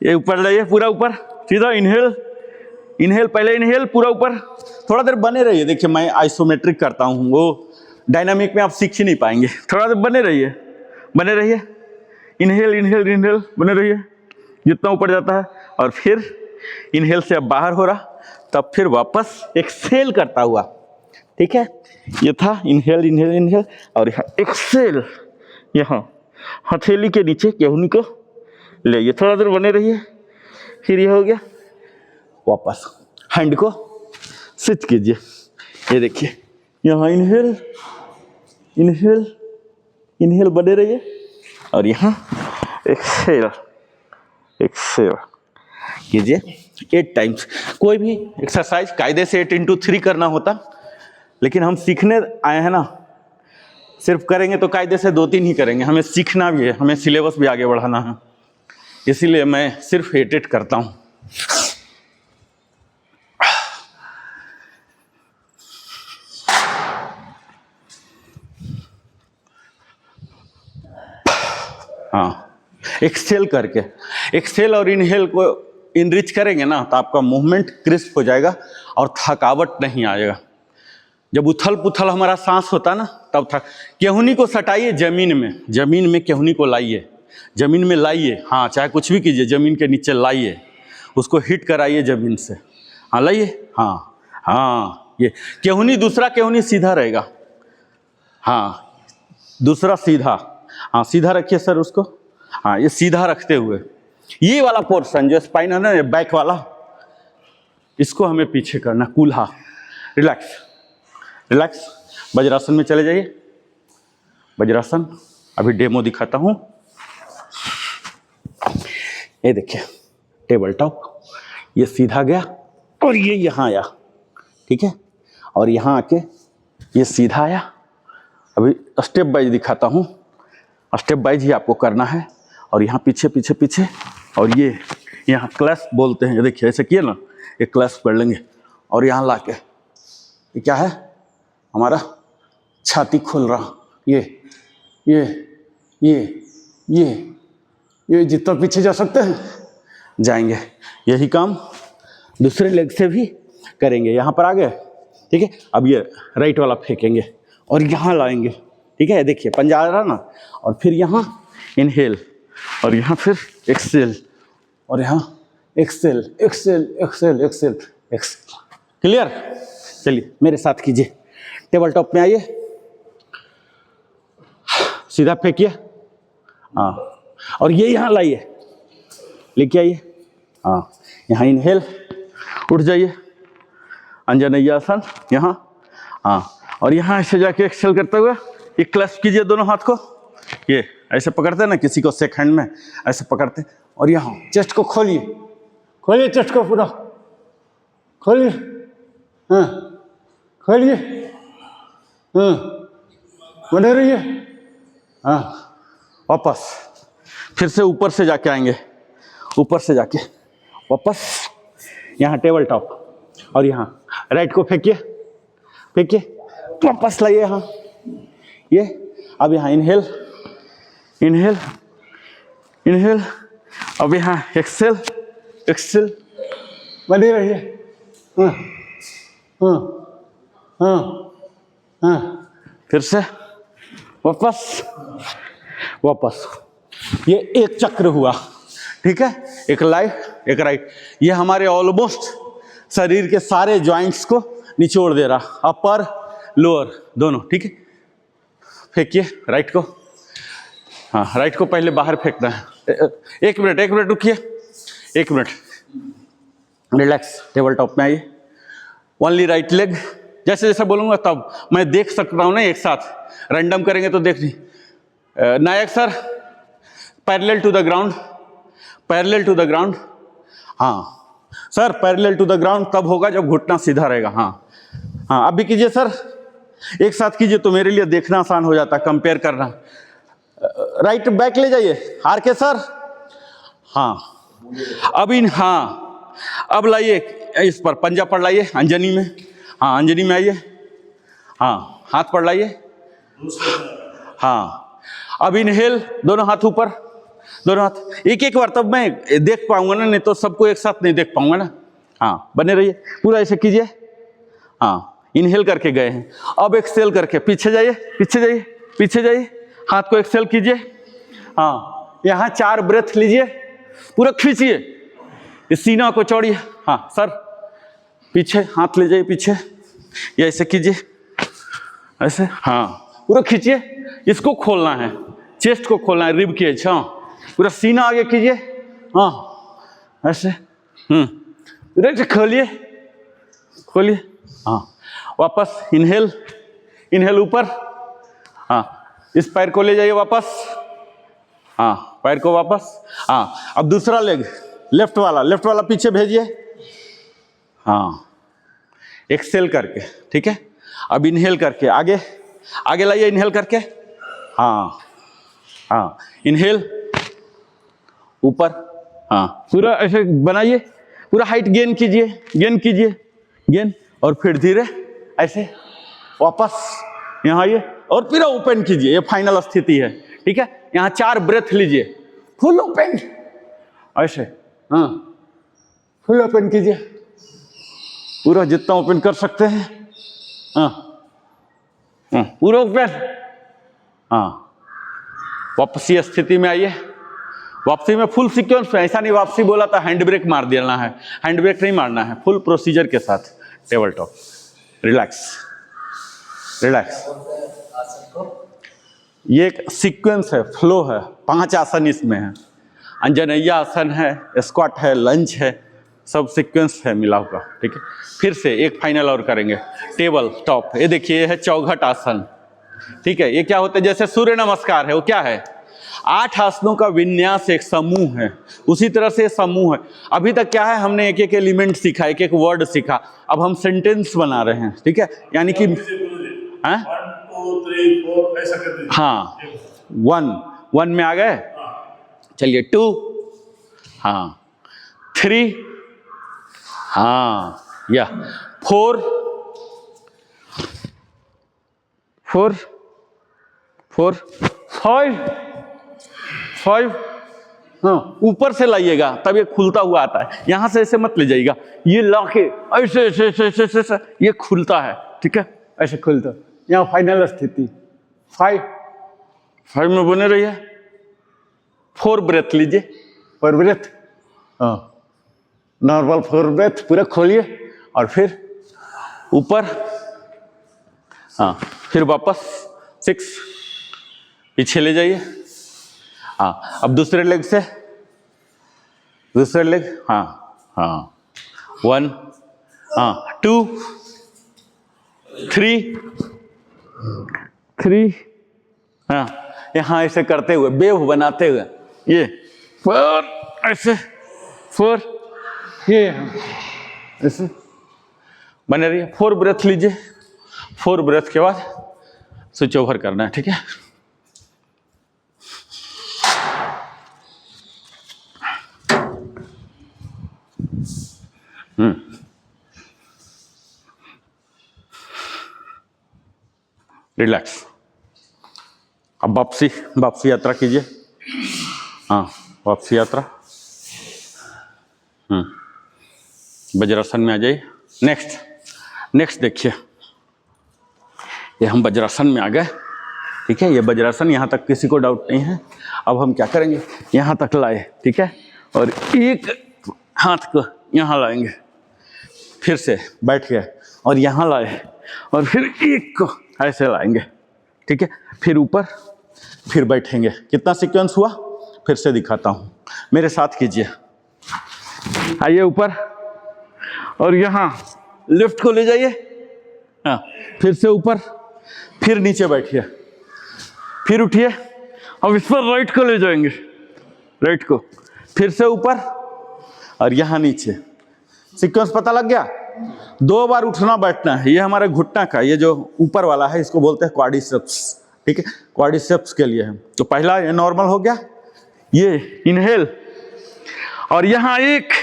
ये ऊपर लाइए, पूरा ऊपर, सीधा इनहेल, इनहेल, पहले इनहेल, पूरा ऊपर। थोड़ा देर बने रहिए। देखिए, मैं आइसोमेट्रिक करता हूँ, वो डायनामिक में आप सीख ही नहीं पाएंगे। थोड़ा देर बने रहिए, बने रहिए, इनहेल इनहेल इनहेल, बने रहिए जितना ऊपर जाता है, और फिर इनहेल से अब बाहर हो रहा, तब फिर वापस एक्सहेल करता हुआ। ठीक है, ये था इनहेल इनहेल इनहेल, और यहाँ एक्सहेल, यहाँ हथेली के नीचे केहूनी को ले, ये थोड़ा देर बने रहिए, फिर ये हो गया, वापस हैंड को स्विच कीजिए। ये देखिए, यहाँ इनहेल इनहेल इनहेल, बने रहिए, और यहाँ एक्सहेल एक्सहेल कीजिए 8 टाइम्स। कोई भी एक्सरसाइज कायदे से 8 × 3 करना होता, लेकिन हम सीखने आए हैं ना, सिर्फ करेंगे तो कायदे से 2-3 ही करेंगे, हमें सीखना भी है, हमें सिलेबस भी आगे बढ़ाना है, इसीलिए मैं सिर्फ 8 करता हूँ। एक्सहेल करके, एक्सहेल और इनहेल को इनरिच करेंगे ना तो आपका मूवमेंट क्रिस्प हो जाएगा और थकावट नहीं आएगा। जब उथल पुथल हमारा सांस होता ना तब थक, केहूनी को सटाइए जमीन में केहूनी को लाइए, जमीन में लाइए, हाँ चाहे कुछ भी कीजिए, जमीन के नीचे लाइए, उसको हिट कराइए जमीन से, हाँ लाइए, हाँ हाँ, ये केहूनी, दूसरा केहूनी सीधा रहेगा, हाँ दूसरा सीधा, हाँ सीधा रखिए सर उसको, हाँ ये सीधा रखते हुए ये वाला पोर्शन जो स्पाइन है ना, ये बैक वाला, इसको हमें पीछे करना, कूल्हा, रिलैक्स रिलैक्स। वज्रासन में चले जाइए, वज्रासन, अभी डेमो दिखाता हूँ। ये देखिए टेबल टॉप, ये सीधा गया और ये यहाँ आया, ठीक है, और यहाँ आके ये सीधा आया। अभी स्टेप वाइज दिखाता हूँ, स्टेप वाइज ही आपको करना है। और यहाँ पीछे पीछे पीछे, और ये यहाँ क्लैस्प बोलते हैं, ये देखिए ऐसे किए ना, ये क्लैस्प कर लेंगे और यहाँ लाके ये क्या है हमारा छाती खोल रहा, ये ये ये ये ये जितना पीछे जा सकते हैं जाएंगे। यही काम दूसरे लेग से भी करेंगे। यहाँ पर आ गए, ठीक है, अब ये राइट वाला फेंकेंगे और यहाँ लाएंगे, ठीक है, देखिए पंजा आ रहा ना, और फिर यहाँ इनहेल और यहाँ फिर एक्सेल और यहाँ Excel Excel Excel Excel Excel. Clear? चलिए मेरे साथ कीजिए, टेबल टॉप में आइए, सीधा फेंकिए, हाँ, और ये यहाँ लाइए, लेके आइए, हाँ, यहाँ इनहेल, उठ जाइए, अंजनेय आसन यहाँ, हाँ, और यहाँ ऐसे जाके एक्सेल करते हुए ये क्लैस्प कीजिए दोनों हाथ को, ये ऐसे पकड़ते हैं ना, किसी को सेक हैंड में ऐसे पकड़ते, और यहाँ चेस्ट को खोलिए, खोलिए चेस्ट को पूरा खोलिए, हाँ खोलिए, हाँ बने रहिए, हाँ वापस फिर से ऊपर से जाके आएंगे, ऊपर से जाके वापस यहाँ टेबल टॉप, और यहाँ राइट को फेंकिए, फेंकिए, वापस लाइए यहाँ, ये अब यहाँ इनहेल इनहेल इनहेल, अब यहाँ एक्सेल एक्सेल, बने रहिए, हाँ हाँ हाँ हाँ, फिर से वापस वापस, ये एक चक्र हुआ, ठीक है, एक लेफ्ट एक राइट, ये हमारे ऑलमोस्ट शरीर के सारे जॉइंट्स को निचोड़ दे रहा, अपर लोअर दोनों, ठीक है। फेंकिए राइट को, हाँ राइट को पहले बाहर फेंकना है, एक मिनट रुकिए, एक मिनट, रिलैक्स, टेबल टॉप में आइए, ओनली राइट लेग, जैसे जैसे बोलूँगा तब मैं देख सकता हूँ ना, एक साथ रैंडम करेंगे तो देख नहीं। Nayak sir, parallel to the ground, parallel to the ground, हाँ sir parallel to the ground तब होगा जब घुटना सीधा रहेगा, हाँ हाँ, अब भी कीजिए सर, एक साथ कीजिए तो मेरे लिए देखना आसान हो जाता, कंपेयर करना। राइट बैक ले जाइए, आर के सर, हाँ अब इन, हाँ अब लाइए इस पर, पंजा पर लाइए, अंजनी में, हाँ अंजनी में आइए, हाँ हाथ पर लाइए, हाँ अब इनहेल, दोनों हाथ ऊपर, दोनों हाथ एक एक बार, तब मैं देख पाऊंगा ना, नहीं तो सबको एक साथ नहीं देख पाऊंगा ना, हाँ बने रहिए, पूरा ऐसे कीजिए, हाँ इनहेल करके गए हैं, अब एक्सेल करके पीछे जाइए, पीछे जाइए, पीछे जाइए, हाथ को एक्सेल कीजिए, हाँ यहाँ 4 ब्रेथ लीजिए, पूरा खींचिए, इस सीना को चौड़िए, हाँ सर पीछे हाथ ले जाइए, पीछे ये ऐसे कीजिए, ऐसे, हाँ पूरा खींचिए, इसको खोलना है, चेस्ट को खोलना है, रिब केज, हाँ पूरा सीना आगे कीजिए, हाँ ऐसे, पूरा खोलिए खोलिए, हाँ वापस इनहेल, इनहेल ऊपर, हाँ इस पैर को ले जाइए वापस, हाँ पैर को वापस, हाँ अब दूसरा लेग, लेफ्ट वाला पीछे भेजिए, हाँ एक्सेल करके, ठीक है, अब इनहेल करके आगे आगे लाइए, इनहेल करके, हाँ हाँ इनहेल ऊपर, हाँ पूरा ऐसे बनाइए, पूरा हाइट गेन कीजिए, गेन कीजिए, गेन, और फिर धीरे ऐसे वापस यहाँ आइए और फिर ओपन कीजिए, ये फाइनल स्थिति है, ठीक है। यहाँ 4 ब्रेथ लीजिए, फुल ओपन, ऐसे, हाँ फुल ओपन कीजिए, पूरा जितना ओपन कर सकते हैं, हाँ पूरा ओपन, हाँ वापसी स्थिति में आइए। वापसी में फुल सीक्वेंस में, ऐसा नहीं वापसी बोला था हैंड ब्रेक मार देना है, हैंड ब्रेक नहीं मारना है, फुल प्रोसीजर के साथ टेबल टॉप। Relax relax. ये एक सीक्वेंस है, फ्लो है, 5 आसन इसमें है, अंजनैया आसन है, स्क्वाट है, लंच है, सब सीक्वेंस है मिला हुआ, ठीक है। फिर से एक फाइनल और करेंगे, टेबल टॉप। ये देखिए, ये है चौघट आसन, ठीक है। ये क्या होता है, जैसे सूर्य नमस्कार है, वो क्या है, 8 आसनों का विन्यास, एक समूह है, उसी तरह से समूह है। अभी तक क्या है, हमने एक एक एलिमेंट सीखा, एक एक वर्ड सीखा, अब हम सेंटेंस बना रहे हैं, ठीक है। यानी कि 1 2 3 4 ऐसा कर दीजिए। हाँ 1 में आ गए, चलिए 2, हाँ 3, हाँ या 4 4 4 5, हाँ ऊपर से लाइएगा तब ये खुलता हुआ आता है, यहां से ऐसे मत ले जाइएगा, ये लाके ऐसे ऐसे ऐसे ऐसे ऐसे ये खुलता है, ठीक है, ऐसे खुलता। यहाँ फाइनल स्थिति 5 में बने रहिए। 4 ब्रेथ लीजिए, 4 ब्रेथ, हाँ नॉर्मल 4 ब्रेथ पूरा खोलिए और फिर ऊपर, हाँ फिर वापस 6 पीछे ले जाइए। हाँ अब दूसरे लेग से, दूसरे लेग, हाँ हाँ 1, हाँ 2 3, हाँ यहाँ ऐसे करते हुए, वेव बनाते हुए, ये 4 ऐसे 4, ये ऐसे बने रहिए। 4 ब्रेथ लीजिए, 4 ब्रेथ के बाद स्विच ओवर करना है, ठीक है। रिलैक्स। अब वापसी यात्रा कीजिए, हाँ वापसी यात्रा, वज्रासन में आ जाइए। नेक्स्ट देखिए, ये हम वज्रासन में आ गए, ठीक है। ये वज्रासन, यहाँ तक किसी को डाउट नहीं है। अब हम क्या करेंगे, यहाँ तक लाए, ठीक है, और एक हाथ को यहाँ लाएंगे, फिर से बैठ गए और यहाँ लाए, और फिर एक को ऐसे लाएंगे, ठीक है, फिर ऊपर, फिर बैठेंगे। कितना सीक्वेंस हुआ, फिर से दिखाता हूँ, मेरे साथ कीजिए। आइए ऊपर, और यहाँ लेफ्ट को ले जाइए, हाँ फिर से ऊपर, फिर नीचे बैठिए, फिर उठिए। अब इस पर राइट को ले जाएंगे, राइट को, फिर से ऊपर और यहाँ नीचे। सीक्वेंस पता लग गया। 2 बार उठना बैठना है। ये हमारे घुटना का, ये जो ऊपर वाला है, इसको बोलते हैं क्वाड्रिसेप्स, ठीक है, क्वाड्रिसेप्स के लिए है। तो पहला ये नॉर्मल हो गया, ये इनहेल, और यहाँ एक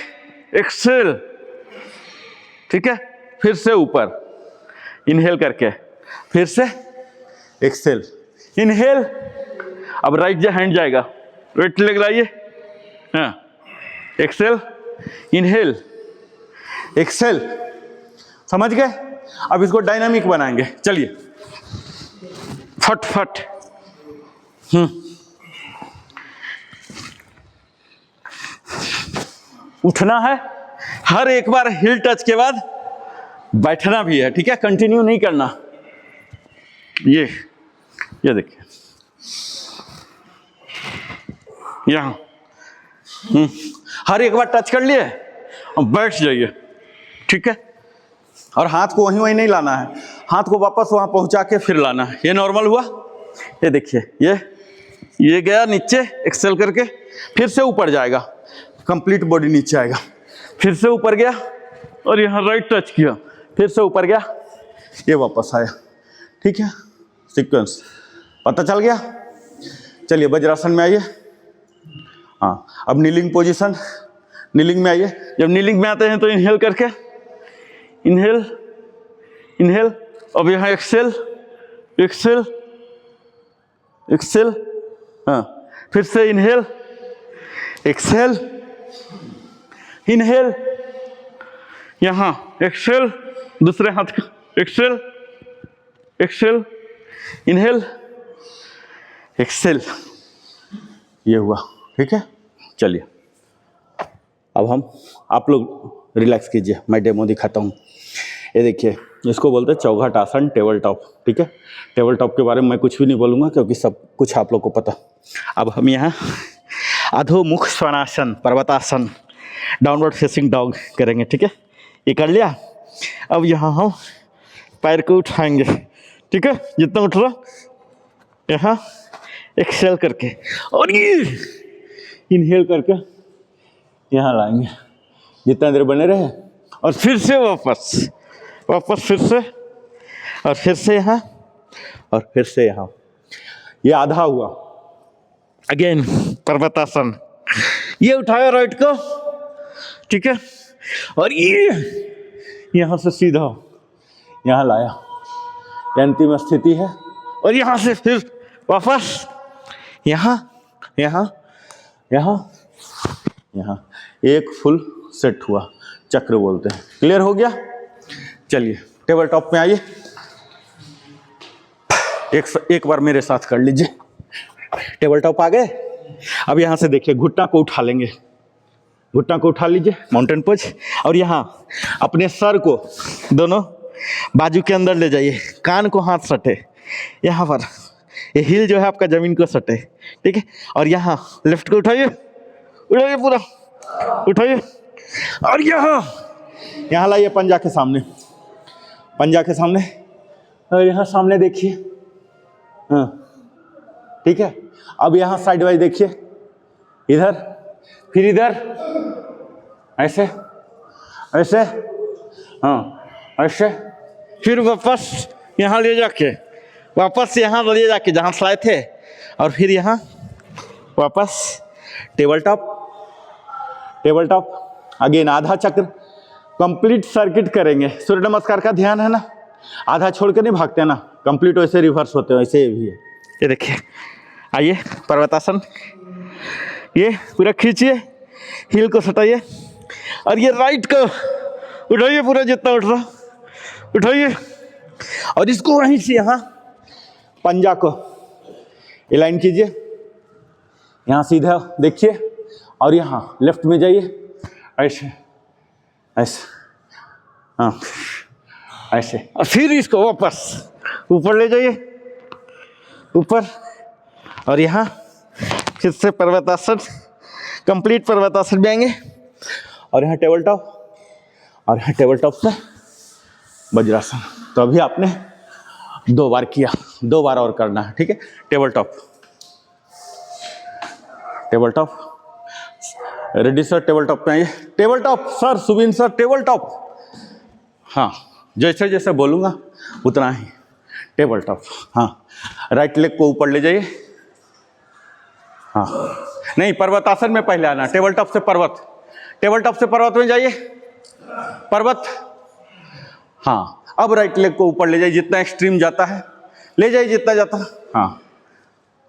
एक्सेल, ठीक है, फिर से ऊपर इनहेल करके, फिर से एक्सेल, इनहेल। अब राइट हैंड जाएगा, राइट लेग लाइए, हाँ एक्सेल, इनहेल, एक्सेल, समझ गए। अब इसको डायनामिक बनाएंगे, चलिए फट उठना है, हर एक बार हिल टच के बाद बैठना भी है, ठीक है, कंटिन्यू नहीं करना। ये देखिए, यहाँ हर एक बार टच कर लिए और बैठ जाइए, ठीक है। और हाथ को वहीं नहीं लाना है, हाथ को वापस वहां पहुंचा के फिर लाना है। ये नॉर्मल हुआ, ये देखिए, ये गया नीचे एक्सेल करके, फिर से ऊपर जाएगा, कंप्लीट बॉडी नीचे आएगा, फिर से ऊपर गया और यहाँ राइट टच किया, फिर से ऊपर गया, ये वापस आया, ठीक है। सीक्वेंस पता चल गया। चलिए वज्रासन में आइए। हाँ अब नीलिंग पोजीशन, नीलिंग में आइए। जब नीलिंग में आते हैं तो इनहेल करके, इनहेल, अब यहाँ एक्सेल, हाँ फिर से इनहेल, एक्सेल, इनहेल, यहां एक्सेल, दूसरे हाथ का एक्सेल, एक्सेल, इनहेल, एक्सेल, ये हुआ। ठीक है, चलिए अब हम, आप लोग रिलैक्स कीजिए, मैं डेमो दिखाता हूँ। ये देखिए, इसको बोलते हैं चौघट आसन, टेबल टॉप। ठीक है, टेबल टॉप के बारे में मैं कुछ भी नहीं बोलूँगा क्योंकि सब कुछ आप लोग को पता। अब हम यहाँ अधोमुख स्वनासन, पर्वतासन, डाउनवर्ड फेसिंग डॉग करेंगे। ठीक है, ये कर लिया। अब यहाँ हम पैर को उठाएंगे। ठीक है, जितना उठ रहा यहाँ एक्सेल करके, और ये इनहेल करके यहाँ लाएंगे, जितना देर बने रहे, और फिर से वापस फिर से, और फिर से यहाँ, और फिर से यहाँ। ये आधा हुआ। अगेन पर्वतासन, ये उठाया राइट को। ठीक है, और ये यहाँ से सीधा यहाँ लाया, ये अंतिम स्थिति है। और यहाँ से फिर वापस यहाँ, यहाँ, यहाँ, यहाँ, एक फुल सेट हुआ, चक्र बोलते हैं। क्लियर हो गया? चलिए टेबल टॉप में आइए, एक बार मेरे साथ कर लीजिए। टेबल टॉप आ गए। अब यहाँ से देखिए, घुटना को उठा लेंगे, घुटना को उठा लीजिए, माउंटेन पोज। और यहाँ अपने सर को दोनों बाजू के अंदर ले जाइए, कान को हाथ सटे, यहाँ पर ये हिल जो है आपका जमीन को सटे। ठीक है, और यहाँ लेफ्ट को उठाइए, उठाइए पूरा, उठाइए, और यहाँ लाइए पंजा के सामने, पंजा के सामने, और यहाँ सामने देखिए। हाँ, ठीक है। अब यहाँ साइड वाइज देखिए, इधर, फिर इधर, ऐसे, ऐसे, हाँ, ऐसे, फिर वापस यहाँ ले जाके, वापस यहाँ ले जाके जहाँ से आए थे, और फिर यहाँ वापस table top, table top. Again आधा चक्र, कंप्लीट सर्किट करेंगे। सूर्य नमस्कार का ध्यान है ना, आधा छोड़ के नहीं भागते ना, कंप्लीट वैसे रिवर्स होते हैं, वैसे भी है। ये देखिए, आइए पर्वतासन, ये पूरा खींचिए, हील को सटाइए, और ये राइट को उठाइए, पूरा जितना उठ रहा उठाइए, और इसको वहीं से यहाँ पंजा को अलाइन कीजिए, यहाँ सीधा देखिए, और यहाँ लेफ्ट में जाइए, ऐसे ऐसे, हाँ ऐसे, और फिर इसको वापस ऊपर ले जाइए, ऊपर, और यहाँ फिर से पर्वतासन, कंप्लीट पर्वतासन में आएंगे, और यहाँ टेबल टॉप, और यहाँ टेबल टॉप से वज्रासन। तो अभी आपने 2 बार किया, 2 बार और करना है। ठीक है, table top, table top, ready sir, table top पे आइए, table top sir, Subin sir, table top. हाँ, जैसे जैसे बोलूँगा उतना ही, टेबल टॉप। हाँ, राइट लेग को ऊपर ले जाइए, हाँ नहीं, पर्वतासन में पहले आना, टेबल टॉप से पर्वत, टेबल टॉप से पर्वत में जाइए, पर्वत। हाँ, अब राइट लेग को ऊपर ले जाइए, जितना एक्सट्रीम जाता है ले जाइए, जितना जाता है। हाँ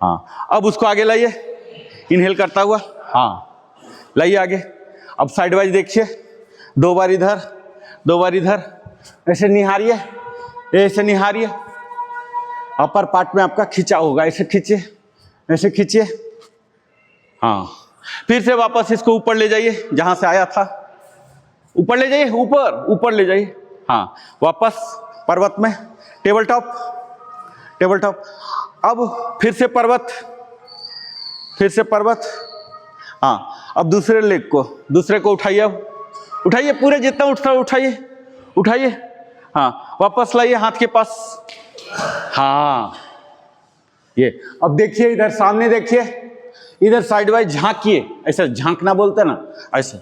हाँ, अब उसको आगे लाइए, इनहेल करता हुआ, हाँ लाइए आगे। अब साइड वाइज देखिए, 2 बार इधर, 2 बार इधर, ऐसे निहारिए, ऐसे निहारिए, अपर पार्ट में आपका खींचा होगा, ऐसे खींचिए, ऐसे खींचिए। हाँ, फिर से वापस इसको ऊपर ले जाइए, जहाँ से आया था ऊपर ले जाइए, ऊपर ऊपर ले जाइए। हाँ, वापस पर्वत में, टेबल टॉप, टेबल टॉप। अब फिर से पर्वत, फिर से पर्वत। हाँ, अब दूसरे लेग को, दूसरे को उठाइए, अब उठाइए, पूरे जितना उठता है उठाइए, उठाइए। हाँ, वापस लाइए हाथ के पास। हाँ, ये अब देखिए, इधर सामने देखिए, इधर साइड वाइज झांकिए, ऐसे झांकना बोलते हैं ना, ऐसे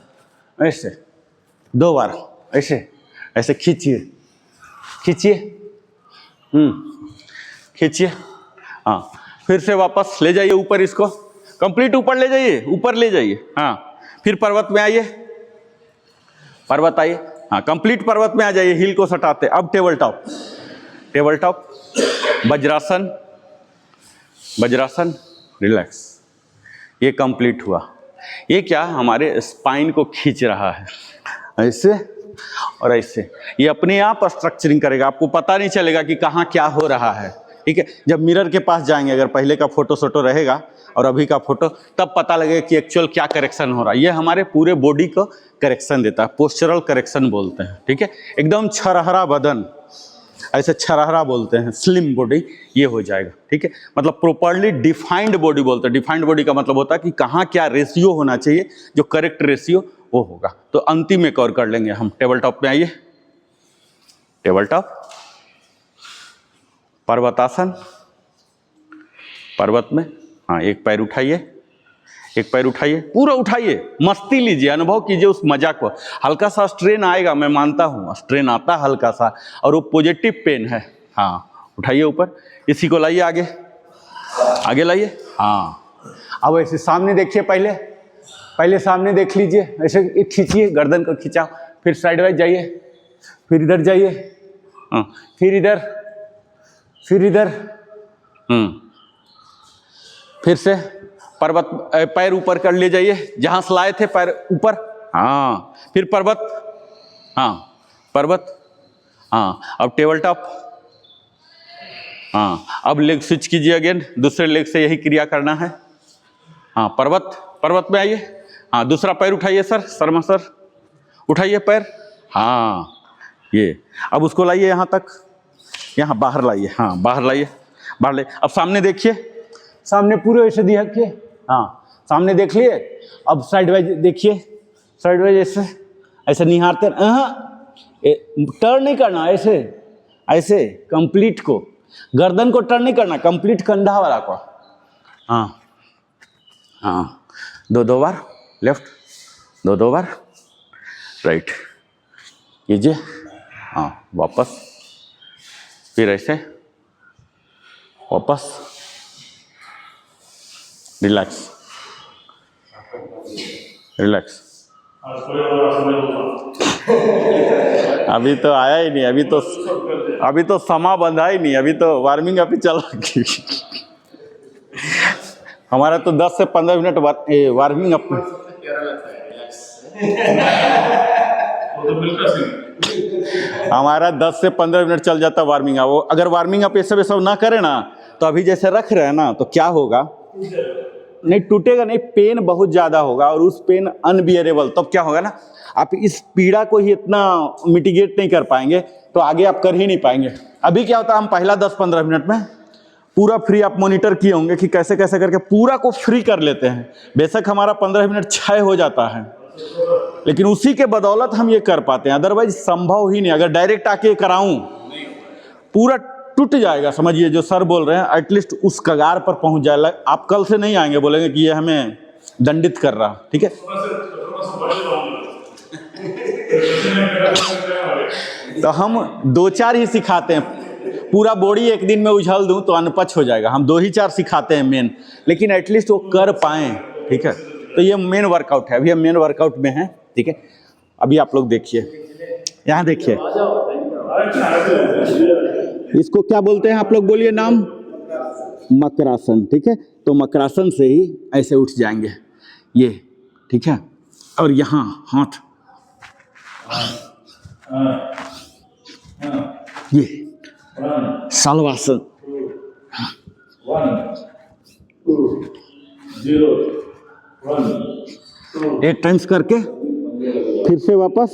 ऐसे 2 बार, ऐसे ऐसे खींचिए, खींचिए, खींचिए। हाँ, फिर से वापस ले जाइए ऊपर, इसको कंप्लीट ऊपर ले जाइए, ऊपर ले जाइए। हाँ, फिर पर्वत में आइए, पर्वत आइए, हाँ कंप्लीट पर्वत में आ जाइए, हील को सटाते। अब table top, table top, vajrasana, vajrasana, relax. ये कंप्लीट हुआ। ये क्या हमारे स्पाइन को खींच रहा है, ऐसे और ऐसे। ये अपने आप स्ट्रक्चरिंग करेगा, आपको पता नहीं चलेगा कि कहाँ क्या हो रहा है, ठीक है। जब मिरर के पास जाएंगे, अगर पहले का फोटो सोटो रहेगा और अभी का फोटो, तब पता लगेगा कि एक्चुअल क्या करेक्शन हो रहा है। ये हमारे पूरे बॉडी को करेक्शन देता है, पोस्चरल करेक्शन बोलते हैं, ठीक है। एकदम छरहरा बदन, ऐसे छरहरा बोलते हैं, स्लिम बॉडी ये हो जाएगा, ठीक है। मतलब प्रॉपर्ली डिफाइंड बॉडी बोलते हैं। डिफाइंड बॉडी का मतलब होता है कि कहाँ क्या रेशियो होना चाहिए, जो करेक्ट रेशियो वो होगा। तो अंतिम एक और कर लेंगे हम। टेबल टॉप में आइए, टेबल टॉप, पर्वतासन, पर्वत में, हाँ एक पैर उठाइए, एक पैर उठाइए, पूरा उठाइए, मस्ती लीजिए, अनुभव कीजिए उस मजा को। हल्का सा स्ट्रेन आएगा, मैं मानता हूँ स्ट्रेन आता हल्का सा, और वो पॉजिटिव पेन है। हाँ उठाइए ऊपर, इसी को लाइए आगे, आगे लाइए। हाँ अब ऐसे सामने देखिए, पहले सामने देख लीजिए, ऐसे खींचिए, गर्दन को खींचा, फिर साइड वाइज जाइए, फिर इधर जाइए, फिर इधर, फिर इधर, फिर से पर्वत, पैर ऊपर कर ले जाइए, जहां से लाए थे पैर ऊपर, हाँ फिर पर्वत, हाँ पर्वत, हाँ अब टेबल टॉप, हाँ अब लेग स्विच कीजिए अगेन, दूसरे लेग से यही क्रिया करना है। हाँ पर्वत, पर्वत में आइए, हाँ दूसरा पैर उठाइए सर, शर्मा सर उठाइए पैर, हाँ ये अब उसको लाइए यहाँ तक, यहाँ बाहर लाइए, हाँ बाहर लाइए, बाहर ले। अब सामने देखिए, सामने पूरे ऐसे देखिए, हाँ सामने देख लिए। अब साइड वाइज देखिए, साइड वाइज ऐसे ऐसे निहारते, टर्न नहीं करना, ऐसे ऐसे कंप्लीट को, गर्दन को टर्न नहीं करना, कंप्लीट कंधा वाला को। हाँ हाँ दो बार लेफ्ट, दो बार राइट कीजिए, हाँ वापस, फिर ऐसे वापस, रिलैक्स रिलैक्स। अभी तो आया ही नहीं, अभी तो समा बंधा ही नहीं, अभी तो वार्मिंग अप ही चल रही। हमारा तो 10 से 15 मिनट वार्मिंग अप। हमारा 10 से 15 मिनट चल जाता वार्मिंग अप। वो अगर वार्मिंग अप ये सब ना करे ना, तो अभी जैसे रख रहे हैं ना, तो क्या होगा, नहीं टूटेगा नहीं, पेन बहुत ज़्यादा होगा, और उस पेन अनबियरेबल, तब क्या होगा ना, आप इस पीड़ा को ही इतना मिटिगेट नहीं कर पाएंगे, तो आगे आप कर ही नहीं पाएंगे। अभी क्या होता है, हम पहला 10-15 मिनट में पूरा फ्री आप मॉनिटर किए होंगे कि कैसे कैसे करके पूरा को फ्री कर लेते हैं। बेशक हमारा 15 मिनट क्षय हो जाता है, लेकिन उसी के बदौलत हम ये कर पाते हैं, अदरवाइज संभव ही नहीं। अगर डायरेक्ट आके कराऊं, पूरा टूट जाएगा। समझिए जो सर बोल रहे हैं, एटलीस्ट उस कगार पर पहुंच जाएगा। आप कल से नहीं आएंगे बोलेंगे कि ये हमें दंडित कर रहा, ठीक है। तो हम 2-4 ही सिखाते हैं, पूरा बॉडी एक दिन में उछल दूं तो अनपच हो जाएगा। हम 2 ही 4 सिखाते हैं मेन, लेकिन एटलीस्ट वो कर पाएं, ठीक है। तो ये मेन वर्कआउट है, अभी हम मेन वर्कआउट में हैं, ठीक है। अभी आप लोग देखिए, यहाँ देखिए, इसको क्या बोलते हैं आप लोग, बोलिए नाम, मकरासन, ठीक है। तो मकरासन से ही ऐसे उठ जाएंगे ये, ठीक है। और यहाँ हाथ, ये शलवासन, 8 टाइम्स करके फिर से वापस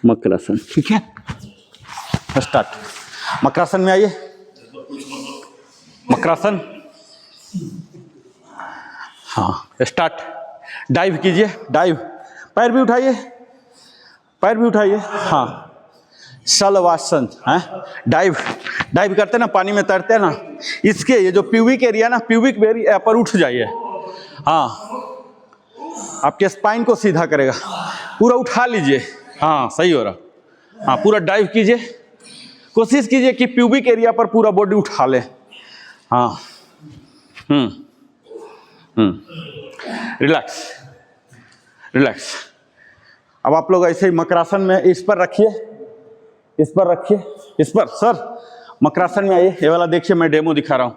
मकरासन, ठीक है। स्टार्ट, मकरासन में आइए, मकरासन, हाँ स्टार्ट। डाइव कीजिए, डाइव, पैर भी उठाइए, पैर भी उठाइए, हाँ शलवासन है। डाइव, डाइव करते ना, पानी में तैरते ना, इसके ये जो प्यूबिक एरिया ना, प्यूबिक एरिया पर उठ जाइए, हाँ आपके स्पाइन को सीधा करेगा, पूरा उठा लीजिए, हाँ सही हो रहा, हाँ पूरा डाइव कीजिए, कोशिश कीजिए कि प्यूबिक एरिया पर पूरा बॉडी उठा ले, हाँ रिलैक्स रिलैक्स। अब आप लोग ऐसे ही मकरासन में इस पर रखिए, इस पर रखिए, इस पर सर, मकरासन में आइए, ये वाला देखिए, मैं डेमो दिखा रहा हूँ।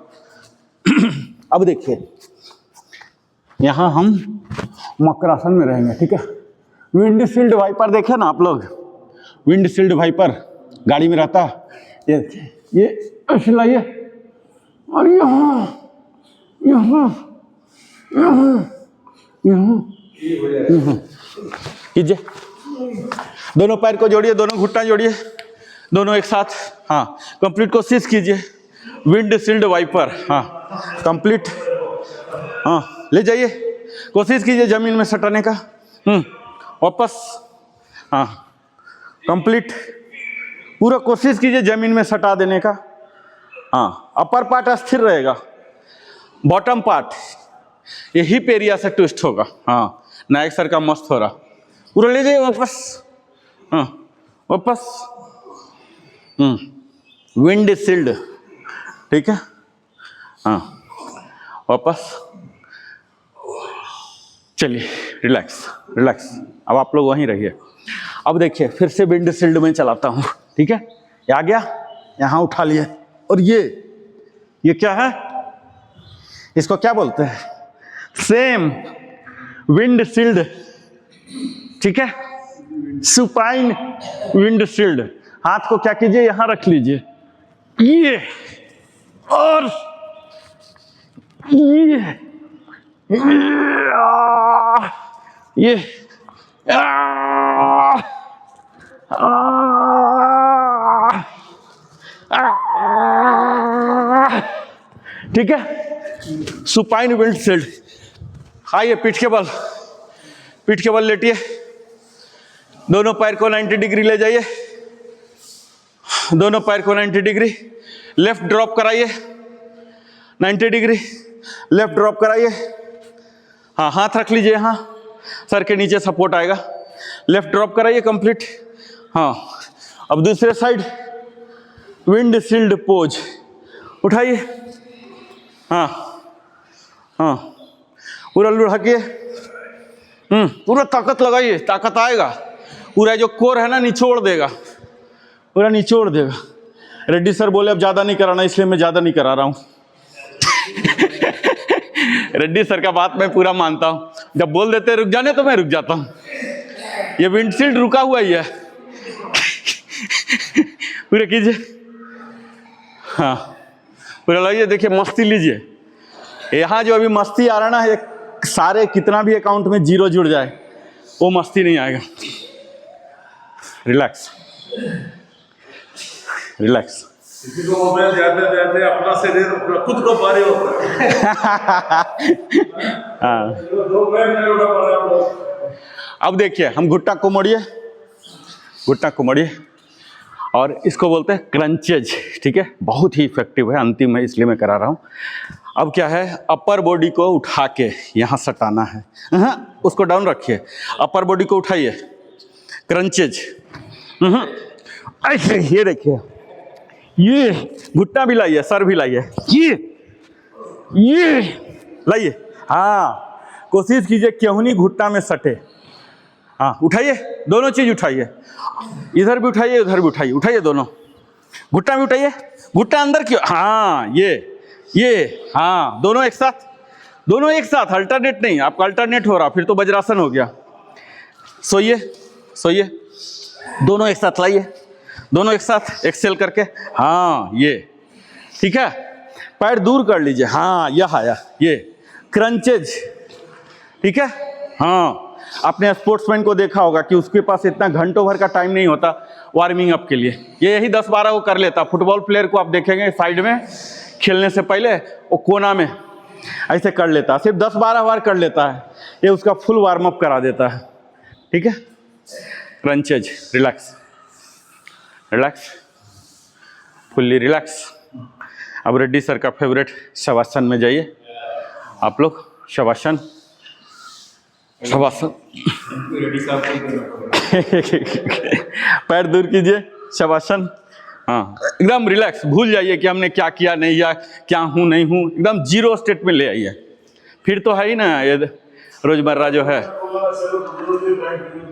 अब देखिए यहाँ हम मकरासन में रहेंगे, ठीक है। विंडशील्ड वाइपर देखे ना आप लोग, विंडशील्ड वाइपर गाड़ी में रहता, ये ऐसे लाइए और यहाँ यहाँ यहाँ यहाँ कीजिए। दोनों पैर को जोड़िए, दोनों घुटना जोड़िए, दोनों एक साथ। हाँ, कंप्लीट कोशिश कीजिए। विंडशील्ड वाइपर, हाँ कंप्लीट, हाँ ले जाइए, कोशिश कीजिए जमीन में सटाने का। वापस, हाँ कंप्लीट, पूरा कोशिश कीजिए जमीन में सटा देने का। हाँ, अपर पार्ट स्थिर रहेगा, बॉटम पार्ट ये हिप एरिया से ट्विस्ट होगा। हाँ, नायक सर का मस्त हो रहा, पूरा ले जाइए वापस। हाँ वापस, विंडशील्ड, ठीक है। हाँ वापस, चलिए रिलैक्स रिलैक्स। अब आप लोग वहीं रहिए। अब देखिए फिर से विंडशील्ड में चलाता हूँ, ठीक है। ये आ गया, यहाँ उठा लिए, और ये क्या है, इसको क्या बोलते हैं, सेम विंडशील्ड, ठीक है, सुपाइन विंडशील्ड। हाथ को क्या कीजिए, यहां रख लीजिए, ये और ये ठीक है। Supine windshield. आइए पीठ के बल लेटिए, दोनों पैर को 90 डिग्री ले जाइए, दोनों पैर को 90 डिग्री, लेफ्ट ड्रॉप कराइए, 90 डिग्री लेफ्ट ड्रॉप कराइए। हाँ, हाथ रख लीजिए, यहाँ सर के नीचे सपोर्ट आएगा, लेफ्ट ड्रॉप कराइए कंप्लीट। हाँ, अब दूसरे साइड विंडशील्ड पोज, उठाइए। हाँ हाँ, पूरा लुढ़किए, पूरा ताकत लगाइए, ताकत आएगा, पूरा जो कोर है ना निचोड़ देगा, पूरा निचोड़ देगा। रेड्डी सर बोले अब ज़्यादा नहीं कराना, इसलिए मैं ज़्यादा नहीं करा रहा हूँ। रेड्डी सर का बात मैं पूरा मानता हूँ, जब बोल देते रुक जाने तो मैं रुक जाता हूँ। ये विंडशील्ड रुका हुआ ही है। पूरा कीजिए, हाँ पूरा लगाइए। देखिए मस्ती लीजिए, यहाँ जो अभी मस्ती आ रहा ना, एक सारे कितना भी अकाउंट में जीरो जुड़ जाए वो मस्ती नहीं आएगा। Relax relax. किसी को मोबाइल जाते अपना शरीर खुद को भारी होता है। हाँ, दो पैर नहीं उठा पा रहे आप लोग। अब देखिए हम घुटना को मोड़िए, घुटना को मोड़िए, और इसको बोलते हैं क्रंचेज, ठीक है। बहुत ही इफेक्टिव है, अंतिम है इसलिए मैं करा रहा हूँ। अब क्या है, अपर बॉडी को उठा के यहाँ सटाना है। हाँ, उसको डाउन रखिए, अपर बॉडी को उठाइए, क्रंचेज। ऐसे ये देखिए, ये घुटना भी लाइए, सर भी लाइए, ये लाइए। हाँ, कोशिश कीजिए केहूनी घुटना में सटे। हाँ, उठाइए, दोनों चीज उठाइए, इधर भी उठाइए उधर भी उठाइए, उठाइए दोनों, घुटना भी उठाइए, घुटना अंदर क्यों। हाँ, ये हाँ, दोनों एक साथ, दोनों एक साथ, अल्टरनेट नहीं। आपका अल्टरनेट हो रहा फिर तो वज्रासन हो गया। सोइए सोइए, दोनों एक साथ लाइए, दोनों एक साथ एक्सेल करके। हाँ, ये ठीक है, पैर दूर कर लीजिए। हाँ, यह आया, ये क्रंचेज, ठीक है। हाँ, आपने स्पोर्ट्समैन को देखा होगा कि उसके पास इतना घंटों भर का टाइम नहीं होता वार्मिंग अप के लिए, ये यही 10-12 को कर लेता। फुटबॉल प्लेयर को आप देखेंगे साइड में खेलने से पहले वो कोना में ऐसे कर लेता, सिर्फ 10-12 बार कर लेता है, ये उसका फुल वार्म अप करा देता है, ठीक है। Crunches, relax relax, fully relax. अब रेड्डी सर का फेवरेट शवासन में जाइए आप लोग, शवासन शवासन। पैर दूर कीजिए, शवासन। हाँ, एकदम रिलैक्स, भूल जाइए कि हमने क्या किया नहीं किया, क्या हूँ नहीं हूँ, एकदम जीरो स्टेट में ले आइए। फिर तो है ही ना ये रोजमर्रा जो है,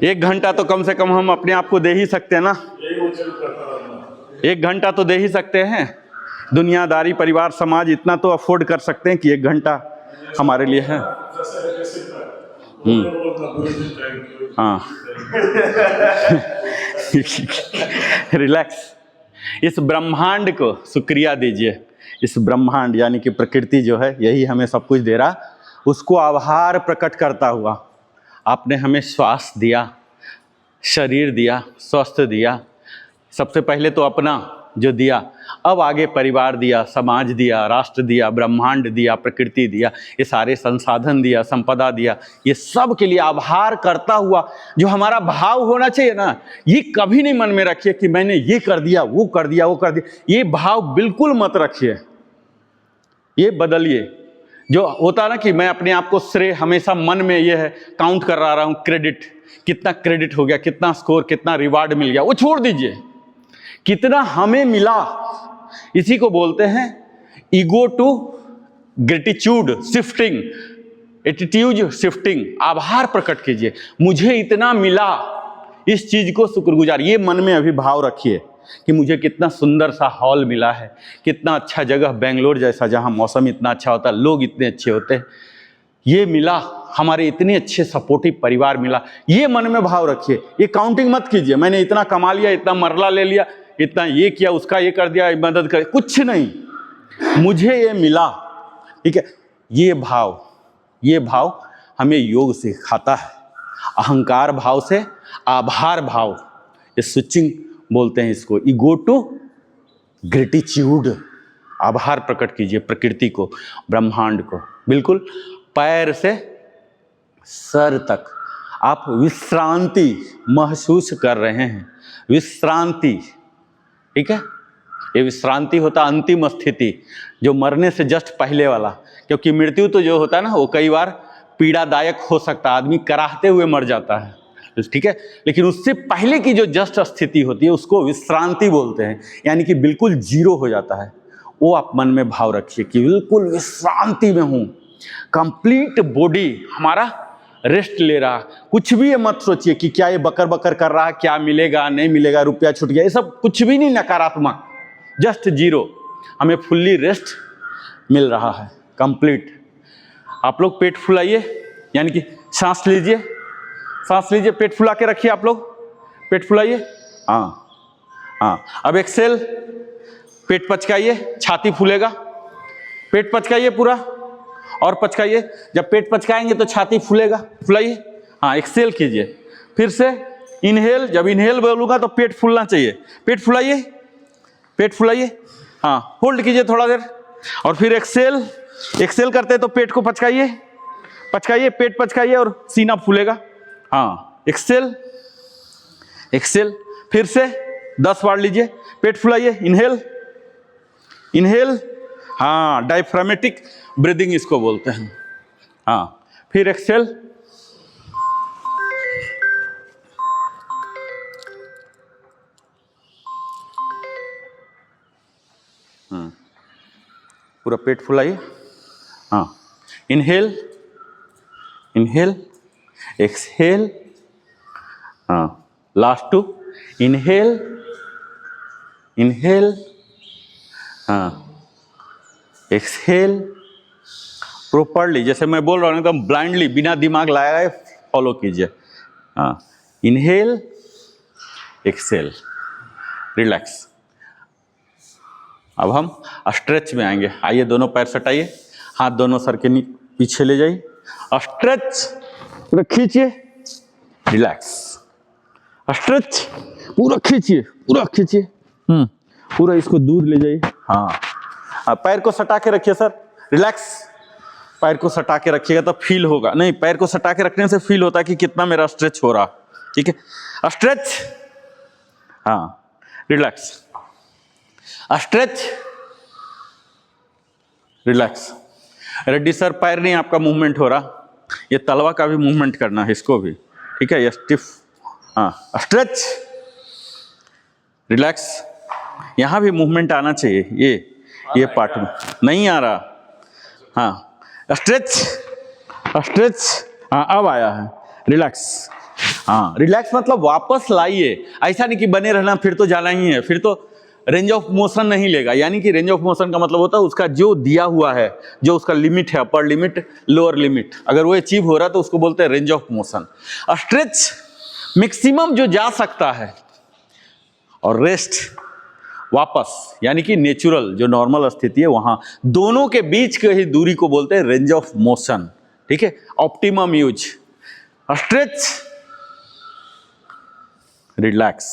1 घंटा तो कम से कम हम अपने आप को दे ही सकते हैं ना, 1 घंटा तो दे ही सकते हैं। दुनियादारी, परिवार, समाज इतना तो अफोर्ड कर सकते हैं कि 1 घंटा हमारे लिए है। हाँ रिलैक्स। इस ब्रह्मांड को शुक्रिया दीजिए। इस ब्रह्मांड यानी कि प्रकृति जो है यही हमें सब कुछ दे रहा, उसको आभार प्रकट करता हुआ आपने हमें श्वास दिया, शरीर दिया, स्वास्थ्य दिया, सबसे पहले तो अपना जो दिया, अब आगे परिवार दिया, समाज दिया, राष्ट्र दिया, ब्रह्मांड दिया, प्रकृति दिया, ये सारे संसाधन दिया, संपदा दिया, ये सब के लिए आभार करता हुआ जो हमारा भाव होना चाहिए ना, ये कभी नहीं मन में रखिए कि मैंने ये कर दिया, वो कर दिया, वो कर दिया। ये भाव बिल्कुल मत रखिए, ये बदलिए। जो होता है ना कि मैं अपने आप को श्रेय हमेशा मन में ये है काउंट कर रहा हूँ, क्रेडिट, कितना क्रेडिट हो गया, कितना स्कोर, कितना रिवार्ड मिल गया, वो छोड़ दीजिए। कितना हमें मिला, इसी को बोलते हैं ego to gratitude shifting, attitude shifting. आभार प्रकट कीजिए, मुझे इतना मिला, इस चीज को शुक्रगुजार, ये मन में अभी भाव रखिए कि मुझे कितना सुंदर सा हॉल मिला है, कितना अच्छा जगह बेंगलोर जैसा जहां मौसम इतना अच्छा होता है, लोग इतने अच्छे होते हैं, ये मिला, हमारे इतने अच्छे सपोर्टिव परिवार मिला, ये मन में भाव रखिए। ये काउंटिंग मत कीजिए, मैंने इतना कमा लिया, इतना मरला ले लिया, इतना ये किया, उसका ये कर दिया, मदद कर, कुछ नहीं, मुझे ये मिला, ठीक है। ये भाव हमें योग सिखाता है। अहंकार भाव से आभार भाव, ये स्विचिंग बोलते हैं इसको, ईगो टू ग्रेटिट्यूड। आभार प्रकट कीजिए प्रकृति को, ब्रह्मांड को, बिल्कुल पैर से सर तक आप विश्रांति महसूस कर रहे हैं। विश्रांति, ठीक है, ये विश्रांति होता अंतिम स्थिति, जो मरने से जस्ट पहले वाला, क्योंकि मृत्यु तो जो होता है ना वो कई बार पीड़ादायक हो सकता है, आदमी कराहते हुए मर जाता है, ठीक है, लेकिन उससे पहले की जो जस्ट स्थिति होती है उसको विश्रांति बोलते हैं, यानी कि बिल्कुल जीरो हो जाता है। वो आप मन में भाव रखिए कि बिल्कुल विश्रांति में हूँ, कंप्लीट बॉडी हमारा रेस्ट ले रहा। कुछ भी ये मत सोचिए कि क्या ये बकर बकर कर रहा है, क्या मिलेगा नहीं मिलेगा, रुपया छूट गया, ये सब कुछ भी नहीं, नकारात्मक, जस्ट जीरो। हमें फुल्ली रेस्ट मिल रहा है, कंप्लीट। आप लोग पेट फुलाइए, यानी कि सांस लीजिए, सांस लीजिए, पेट फुला के रखिए, आप लोग पेट फुलाइए, हाँ हाँ। अब एक्सेल, पेट पचकाइए, छाती फूलेगा, पेट पचकाइए पूरा और पचकाइए। जब पेट पचकाएंगे तो छाती फूलेगा, फुलाइए, हाँ एक्सेल कीजिए। फिर से इनहेल, जब इनहेल बोलूँगा तो पेट फूलना चाहिए, पेट फुलाइए, पेट फुलाइए, हाँ होल्ड कीजिए थोड़ा देर, और फिर एक्सेल, एक्सेल करते हैं तो पेट को पचकाइए, पचकाइए, पेट पचकाइए और सीना फूलेगा, हाँ एक्सेल, एक्सेल। फिर से 10 बार लीजिए, पेट फुलाइए, इनहेल, इनहेल, हाँ डायफ्रामेटिक ब्रीदिंग इसको बोलते हैं, हाँ। फिर एक्सेल, पूरा पेट फुलाइए, हाँ। इनहेल, इनहेल, एक्सहेल, हाँ। लास्ट 2, इनहेल, इनहेल, हाँ, एक्सहेल। प्रॉपरली जैसे मैं बोल रहा हूँ एकदम ब्लाइंडली, बिना दिमाग लगाए फॉलो कीजिए, हाँ। Inhale, exhale, relax. अब हम स्ट्रेच में आएंगे। आइए, दोनों पैर सटाइए, हाथ दोनों सर के पीछे ले जाइए, स्ट्रेच, पूरा खींचिए, रिलैक्स, स्ट्रेच, पूरा खींचिए, पूरा खींचिए, पूरा इसको दूर ले जाइए, हाँ। पैर को सटा के रखिए सर, रिलैक्स, पैर को सटा के रखिएगा तो फील होगा, नहीं पैर को सटा के रखने से फील होता है कि कितना मेरा स्ट्रेच हो रहा, ठीक है। स्ट्रेच, हाँ, relax, stretch, relax. Reddy sir, पैर नहीं आपका मूवमेंट हो रहा, ये तलवा का भी मूवमेंट करना है इसको भी, ठीक है, ये स्टिफ, हाँ। स्ट्रेच, रिलैक्स, यहाँ भी मूवमेंट आना चाहिए, ये पार्ट में नहीं आ रहा, हाँ। स्ट्रेच, स्ट्रेच, हाँ अब आया है, रिलैक्स, हाँ। रिलैक्स मतलब वापस लाइए, ऐसा नहीं कि बने रहना फिर तो जाना ही है, फिर तो रेंज ऑफ मोशन नहीं लेगा। यानी कि रेंज ऑफ मोशन का मतलब होता है उसका जो दिया हुआ है, जो उसका लिमिट है, अपर लिमिट, लोअर लिमिट, अगर वो अचीव हो रहा है तो उसको बोलते हैं range of motion. Stretch maximum जो जा सकता है, और रेस्ट वापस, यानी कि नेचुरल जो नॉर्मल स्थिति है वहां, दोनों के बीच की ही दूरी को बोलते हैं रेंज ऑफ मोशन। ठीक है, optimum use. Stretch, relax,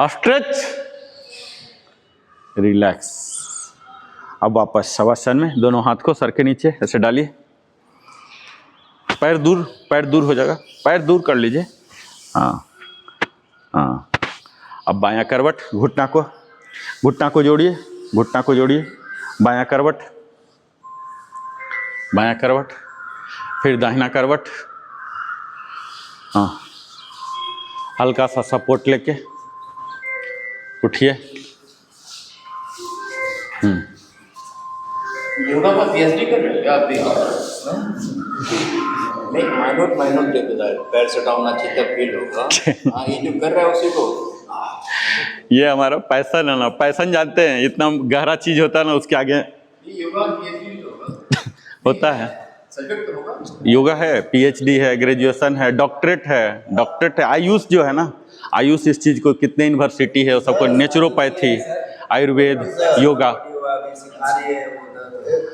stretch, relax. अब वापस शवासन में दोनों हाथ को सर के नीचे ऐसे डालिए, पैर दूर हो जाएगा, पैर दूर कर लीजिए। हाँ हाँ। अब बायां करवट, घुटना को जोड़िए, घुटना को जोड़िए, बायां करवट, बायां करवट, फिर दाहिना करवट। हाँ, हल्का सा सपोर्ट लेके उठिए। योगा का पीएचडी कर रहे हो क्या आप भी? नहीं, माइनूट दे देता है, पैर से डाउन अच्छी तब फील होगा। हाँ, ये जो कर रहा है उसी को। ये हमारा पैसन है ना, पैसन जानते हैं, इतना गहरा चीज होता है ना, उसके आगे योगा पीएचडी होगा, होता है। सब्जेक्ट तो होगा। योगा है, पीएचडी है, ग्रेजुएशन है, डॉक्टरेट है। आयुष जो है ना, आयुष इस चीज को कितने यूनिवर्सिटी है, सबको नेचुरोपैथी, आयुर्वेद, योगा।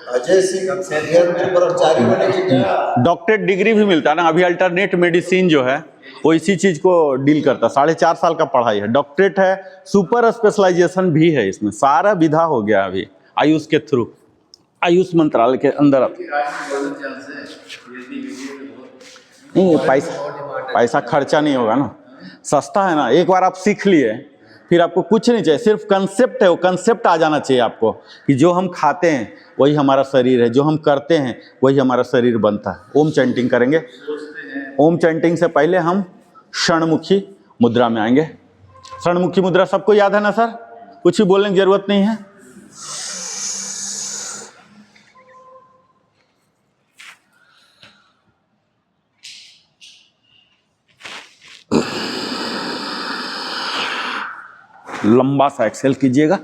अजय सिंह ब्रह्मचारी बने क्या? डॉक्टरेट डिग्री भी मिलता है ना। अभी अल्टरनेट मेडिसिन जो है वो इसी चीज को डील करता है। 4.5 साल का पढ़ाई है, डॉक्टरेट है, सुपर स्पेशलाइजेशन भी है, इसमें सारा विधा हो गया अभी आयुष के थ्रू, आयुष मंत्रालय के अंदर। नहीं, पैसा खर्चा नहीं होगा ना, सस्ता है ना। एक बार आप सीख लिए फिर आपको कुछ नहीं चाहिए, सिर्फ कंसेप्ट है, वो कंसेप्ट आ जाना चाहिए आपको कि जो हम खाते हैं वही हमारा शरीर है, जो हम करते हैं वही हमारा शरीर बनता है। ओम चैंटिंग करेंगे। ओम चैंटिंग से पहले हम षणमुखी मुद्रा में आएंगे। षणमुखी मुद्रा सबको याद है ना सर? कुछ भी बोलने की जरूरत नहीं है। लंबा सा एक्सेल कीजिएगा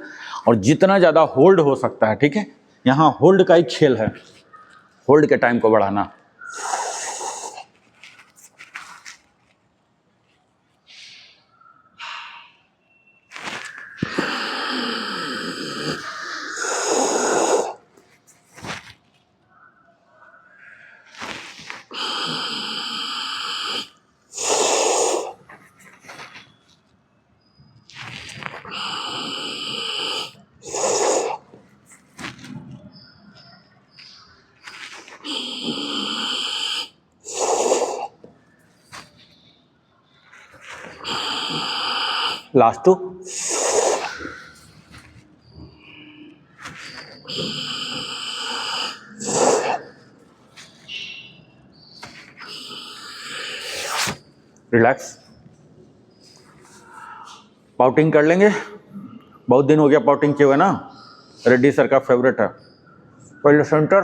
और जितना ज़्यादा होल्ड हो सकता है, ठीक है, यहाँ होल्ड का ही खेल है, होल्ड के टाइम को बढ़ाना। Last to. रिलैक्स। पाउटिंग कर लेंगे, बहुत दिन हो गया पाउटिंग किए हुए ना, रेड्डी सर का फेवरेट है। पहले सेंटर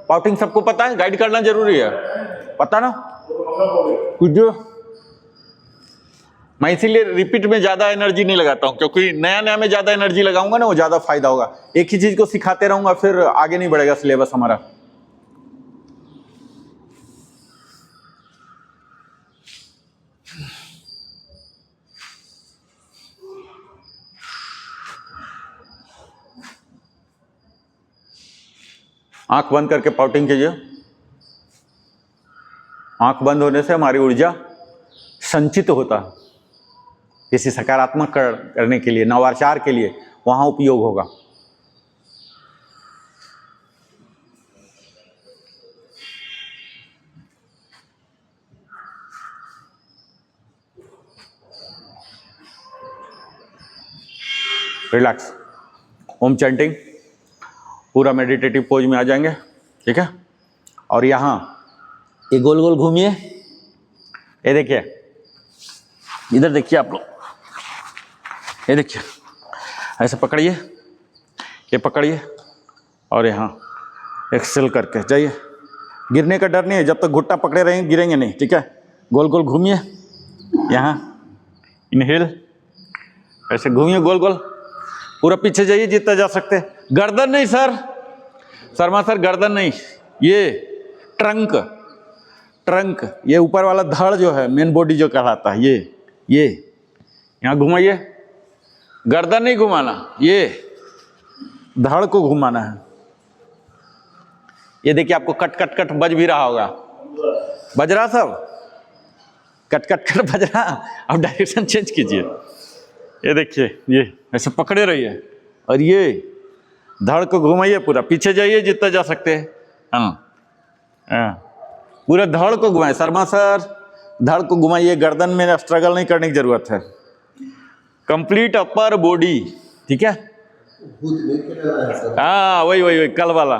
पाउटिंग सबको पता है, गाइड करना जरूरी है, पता ना कुछ। मैं इसीलिए रिपीट में ज्यादा एनर्जी नहीं लगाता हूं, क्योंकि नया नया में ज्यादा एनर्जी लगाऊंगा ना वो ज्यादा फायदा होगा। एक ही चीज को सिखाते रहूंगा फिर आगे नहीं बढ़ेगा सिलेबस हमारा। आंख बंद करके पाउटिंग कीजिए। आंख बंद होने से हमारी ऊर्जा संचित होता है, किसी सकारात्मक करने के लिए, नवाचार के लिए वहां उपयोग होगा। रिलैक्स। ओम चैंटिंग, पूरा मेडिटेटिव पोज में आ जाएंगे, ठीक है। और यहाँ ये गोल गोल घूमिए, ये देखिए, इधर देखिए आप लोग, ये देखिए, ऐसे पकड़िए, ये पकड़िए और यहाँ एक्सेल करके जाइए। गिरने का डर नहीं है, जब तक घुट्टा पकड़े रहेंगे गिरेंगे नहीं, ठीक है। गोल गोल घूमिए, यहाँ इनहेल, ऐसे घूमिए गोल गोल, पूरा पीछे जाइए जितना जा सकते हैं। गर्दन नहीं सर, शर्मा सर गर्दन नहीं, ये ट्रंक, ट्रंक, ये ऊपर वाला धड़ जो है मेन बॉडी जो कहलाता है, ये यहाँ घुमाइए, गर्दन नहीं घुमाना, ये धड़ को घुमाना है। ये देखिए आपको कट कट कट बज भी रहा होगा, बज रहा सब, कट कट कट बज रहा। अब डायरेक्शन चेंज कीजिए, ये देखिए, ये ऐसे पकड़े रहिए और ये धड़ को घुमाइए, पूरा पीछे जाइए जितना जा सकते हैं। हाँ, पूरा धड़ को घुमाइए। शर्मा सर धड़ को घुमाइए, गर्दन में स्ट्रगल नहीं करने की जरूरत है। कंप्लीट अपर बॉडी, ठीक है। भूत नहीं खेला है सर। हाँ वही कल वाला।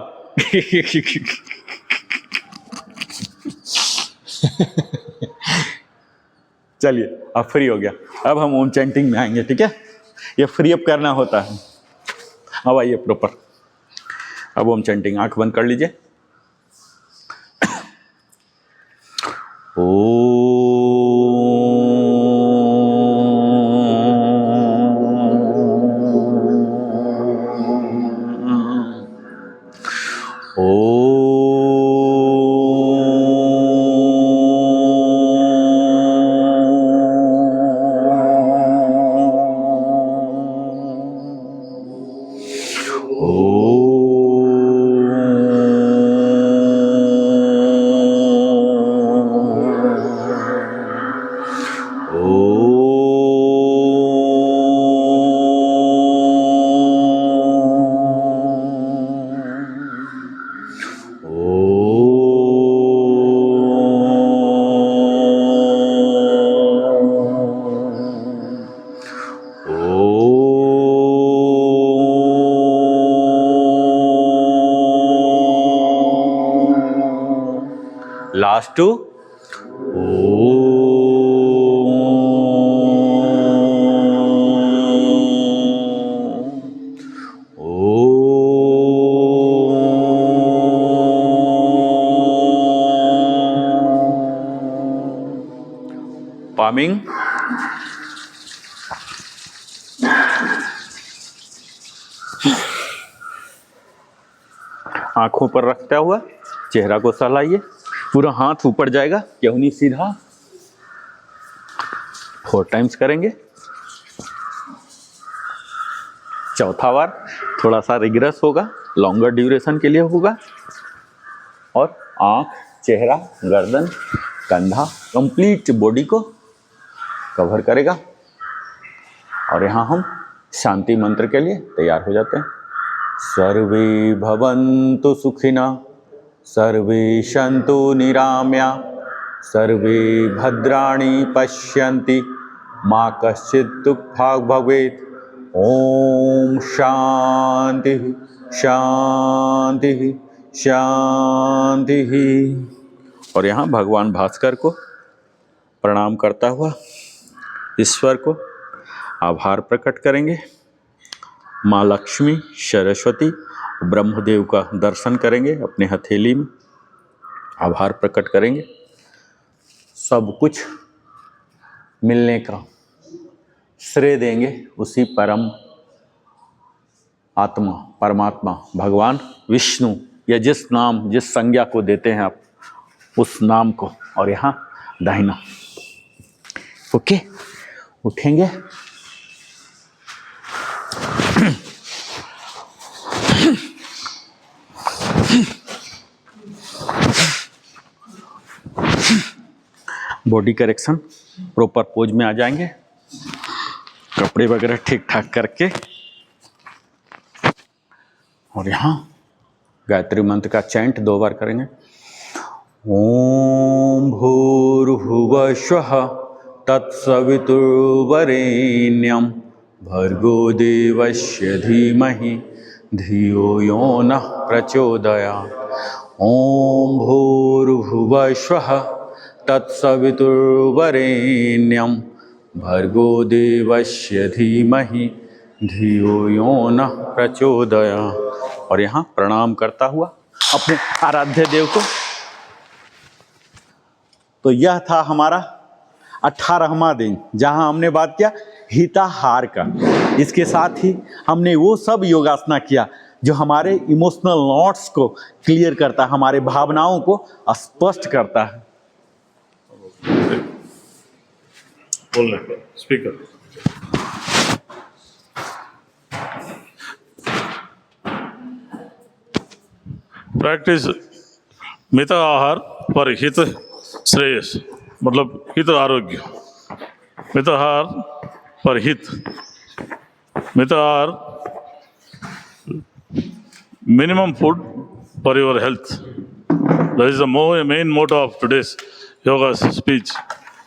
चलिए अब फ्री हो गया, अब हम ओम चैंटिंग में आएंगे, ठीक है। ये फ्री अप करना होता है। अब आइए प्रॉपर, अब ओम चैंटिंग, आंख बंद कर लीजिए। Last to palming. आंखों पर रखता हुआ चेहरा को सहलाइए, पूरा हाथ ऊपर जाएगा, केहूनी सीधा 4 टाइम्स करेंगे। चौथा बार थोड़ा सा रिग्रेस होगा, लॉन्गर ड्यूरेशन के लिए होगा, और आंख, चेहरा, गर्दन, कंधा, कंप्लीट बॉडी को कवर करेगा। और यहाँ हम शांति मंत्र के लिए तैयार हो जाते हैं। सर्वे भवन्तु सुखिनः, सर्वे सन्तु निरामया, सर्वे भद्राणि पश्यन्ति, मा कश्चित् दुःखभाग् भवेत्। ओम शांति शांति शांति। और यहाँ भगवान भास्कर को प्रणाम करता हुआ ईश्वर को आभार प्रकट करेंगे। माँ लक्ष्मी, सरस्वती, ब्रह्मदेव का दर्शन करेंगे, अपने हथेली में आभार प्रकट करेंगे। सब कुछ मिलने का श्रेय देंगे उसी परम आत्मा, परमात्मा, भगवान विष्णु, या जिस नाम, जिस संज्ञा को देते हैं आप, उस नाम को। और यहाँ दाहिना, ओके, उठेंगे, बॉडी करेक्शन, प्रॉपर पोज में आ जाएंगे, कपड़े वगैरह ठीक ठाक करके। और यहाँ गायत्री मंत्र का चैंट 2 बार करेंगे। ओम भूर्भुवः स्वः तत्सवितुर्वरेण्यं भर्गो देवस्य धीमहि धियो यो नः प्रचोदयात्। ओम भूर्भुवः स्वः तत्सवितुर्वरेण्यं भर्गो देवस्य धीमहि धियो यो नः प्रचोदयात्। और यहाँ प्रणाम करता हुआ अपने आराध्य देव को। तो यह था हमारा 18वां दिन, जहाँ हमने बात किया हिताहार का। इसके साथ ही हमने वो सब योगासना किया जो हमारे इमोशनल नॉट्स को क्लियर करता है, हमारे भावनाओं को स्पष्ट करता है। बोलने पर स्पीकर। प्रैक्टिस मित आहार पर हित श्रेयस, मतलब हित आरोग्य। मित आहार पर हित, मित आहार minimum food for your health. That is the main motto of today's yoga speech.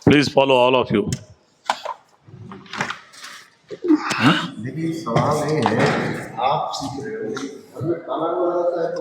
Please follow all of you. लेकिन सवाल ये है, आप सीख रहे हो, अभी खाना बनाता है तो